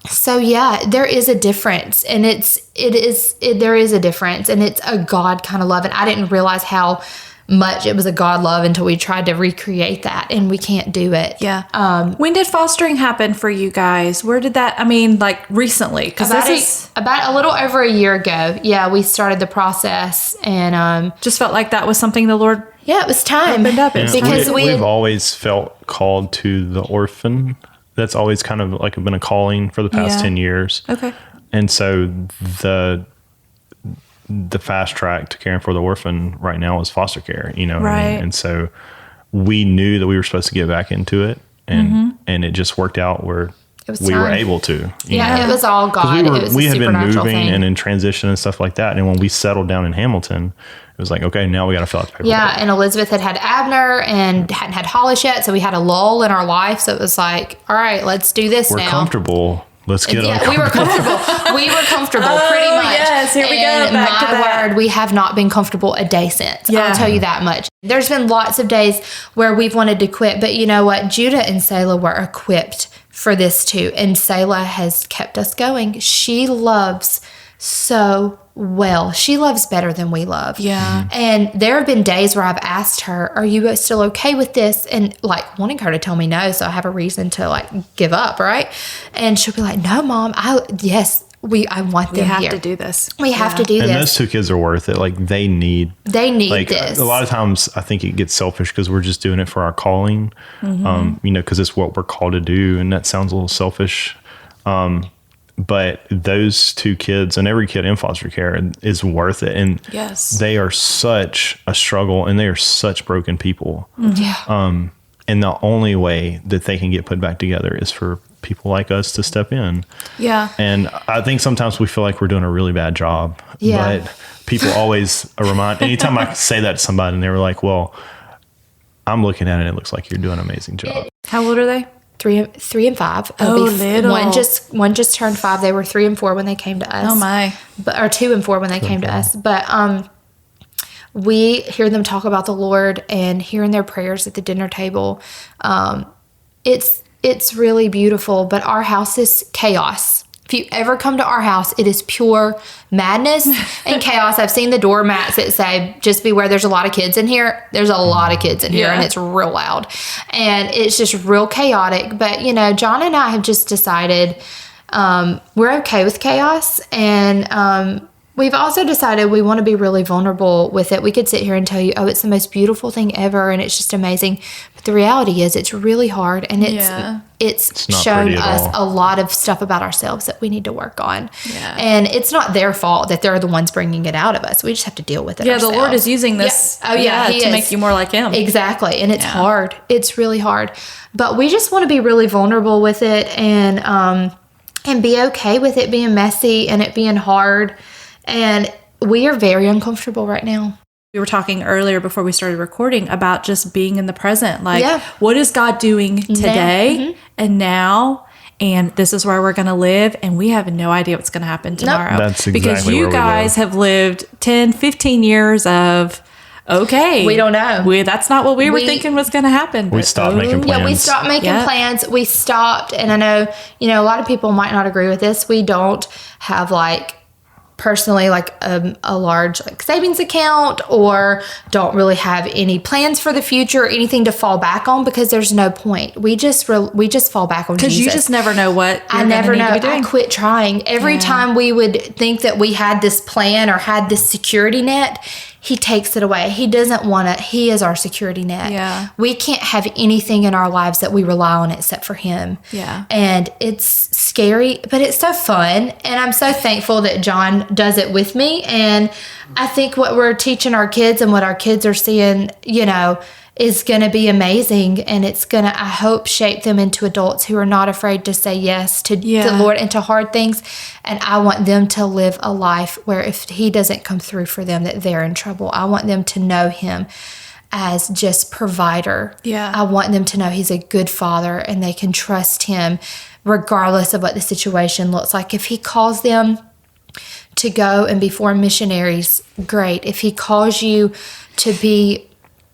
so there is a difference, and there is a difference, and it's a God kind of love. And I didn't realize how much it was a God love until we tried to recreate that, and we can't do it. Yeah. When did fostering happen for you guys? Where did that, I mean, like recently? Because about a little over a year ago. Yeah, we started the process, and just felt like that was something the Lord it was time. opened up. Because we've always felt called to the orphan. That's always kind of like been a calling for the past 10 years. Okay. And so the fast track to caring for the orphan right now is foster care, you know what I mean? And so we knew that we were supposed to get back into it, and it just worked out where we were able to. It was all God. We had been moving thing. and in transition and stuff like that. And when we settled down in Hamilton, it was like, okay, now we got to fill out the paperwork. Yeah, and Elizabeth had Abner and hadn't had Hollis yet, so we had a lull in our life. So it was like, all right, let's do this now. We're comfortable. Let's get uncomfortable. We were comfortable. We were comfortable pretty much. Yes, here we go. Back to that. Word, we have not been comfortable a day since. Yeah. I'll tell you that much. There's been lots of days where we've wanted to quit, but you know what? Judah and Selah were equipped for this too, and Selah has kept us going. She loves so well. She loves better than we love. Yeah. And there have been days where I've asked her, are you still okay with this? And like wanting her to tell me no, so I have a reason to like give up, right? And she'll be like, no, Mom, I want them here. We have to do this. We have to do this. And those 2 kids are worth it. Like they need like, this. A lot of times I think it gets selfish because we're just doing it for our calling, you know, because it's what we're called to do. And that sounds a little selfish. But those 2 kids and every kid in foster care is worth it. And they are such a struggle, and they are such broken people. Yeah. And the only way that they can get put back together is for people like us to step in. Yeah. And I think sometimes we feel like we're doing a really bad job. Yeah. But people always remind, anytime I say that to somebody and they were like, well, I'm looking at it, it looks like you're doing an amazing job. How old are they? 3 and 5. Little. One just turned 5. They were 3 and 4 when they came to us. Oh my. Or 2 and 4 when they came to us. But we hear them talk about the Lord and hearing their prayers at the dinner table. It's really beautiful. But our house is chaos. If you ever come to our house, it is pure madness and chaos. I've seen the doormats that say, just beware, there's a lot of kids in here. There's a lot of kids in here, and it's real loud. And it's just real chaotic. But, John and I have just decided we're okay with chaos. And we've also decided we want to be really vulnerable with it. We could sit here and tell you, oh, it's the most beautiful thing ever, and it's just amazing. But the reality is it's really hard, and it's shown us a lot of stuff about ourselves that we need to work on. Yeah. And it's not their fault that they're the ones bringing it out of us. We just have to deal with it ourselves. The Lord is using this to make you more like him. Exactly. And it's hard. It's really hard. But we just want to be really vulnerable with it and be okay with it being messy and it being hard. And we are very uncomfortable right now. We were talking earlier before we started recording about just being in the present. What is God doing today and now? And this is where we're going to live. And we have no idea what's going to happen tomorrow. Nope. That's exactly because you guys have lived 10, 15 years of, we don't know. That's not what we were thinking was going to happen. We stopped making plans. Yeah, we stopped making plans. We stopped. And I know, a lot of people might not agree with this. We don't have personally a large savings account or don't really have any plans for the future or anything to fall back on because there's no point. We just fall back on Jesus. Because you just never know what you're going to need to be doing. I quit trying. Every time we would think that we had this plan or had this security net, he takes it away. He doesn't want it. He is our security net. Yeah. We can't have anything in our lives that we rely on except for him. Yeah. And it's scary, but it's so fun. And I'm so thankful that John does it with me. And I think what we're teaching our kids and what our kids are seeing, is going to be amazing. And it's going to, I hope, shape them into adults who are not afraid to say yes to the Lord and to hard things. And I want them to live a life where if he doesn't come through for them, that they're in trouble. I want them to know him as just provider. Yeah. I want them to know he's a good father and they can trust him regardless of what the situation looks like. If he calls them to go and be foreign missionaries, great. If he calls you to be,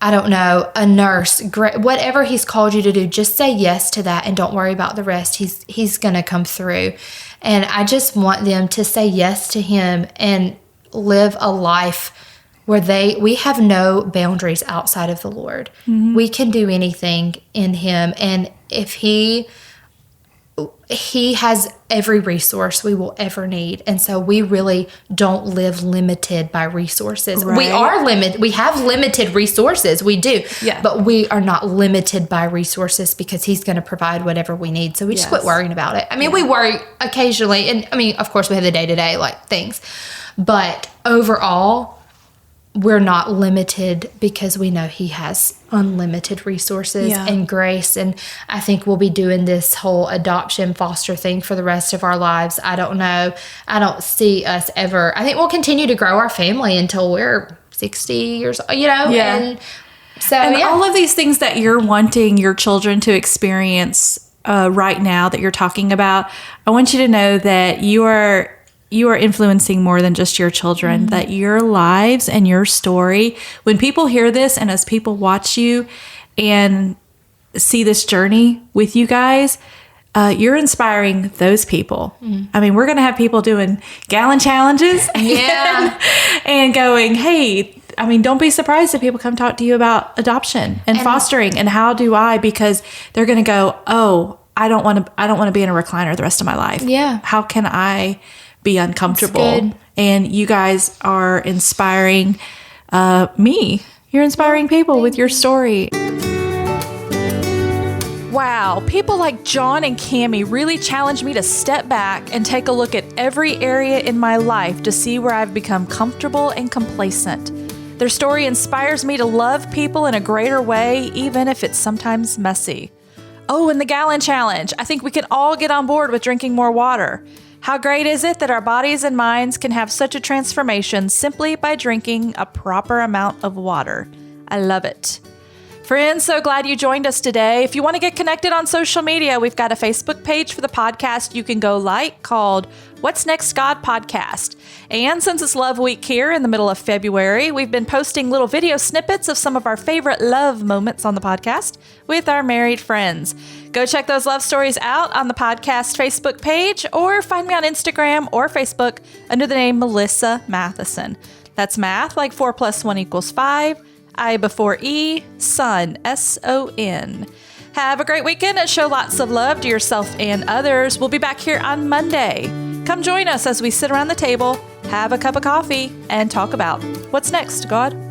a nurse, great. Whatever he's called you to do, just say yes to that and don't worry about the rest. He's going to come through. And I just want them to say yes to him and live a life where we have no boundaries outside of the Lord. Mm-hmm. We can do anything in him. And if he has every resource we will ever need. And so we really don't live limited by resources. Right. We are limited. We have limited resources. We do. Yeah. But we are not limited by resources because he's going to provide whatever we need. So we just quit worrying about it. I mean, we worry occasionally. And of course we have the day-to-day things. But overall, we're not limited because we know he has unlimited resources and grace. And I think we'll be doing this whole adoption foster thing for the rest of our lives. I don't know. I don't see us ever. I think we'll continue to grow our family until we're 60 years old, Yeah. And so, all of these things that you're wanting your children to experience right now that you're talking about, I want you to know that you are influencing more than just your children, that your lives and your story, when people hear this and as people watch you and see this journey with you guys, you're inspiring those people. I mean, we're going to have people doing gallon challenges and going, hey, I mean, don't be surprised if people come talk to you about adoption and fostering and how do I, because they're going to go, oh, I don't want to be in a recliner the rest of my life. Yeah. How can I be uncomfortable? And you guys are inspiring me. You're inspiring people with your story. Wow, people like John and Cami really challenged me to step back and take a look at every area in my life to see where I've become comfortable and complacent. Their story inspires me to love people in a greater way, even if it's sometimes messy. Oh, and the gallon challenge. I think we can all get on board with drinking more water. How great is it that our bodies and minds can have such a transformation simply by drinking a proper amount of water? I love it. Friends, so glad you joined us today. If you want to get connected on social media, we've got a Facebook page for the podcast you can go like called What's Next God Podcast. And since it's Love Week here in the middle of February, we've been posting little video snippets of some of our favorite love moments on the podcast with our married friends. Go check those love stories out on the podcast Facebook page or find me on Instagram or Facebook under the name Melissa Matheson. That's math like 4 + 1 = 5. I before E, son, S-O-N. Have a great weekend and show lots of love to yourself and others. We'll be back here on Monday. Come join us as we sit around the table, have a cup of coffee, and talk about what's next, God.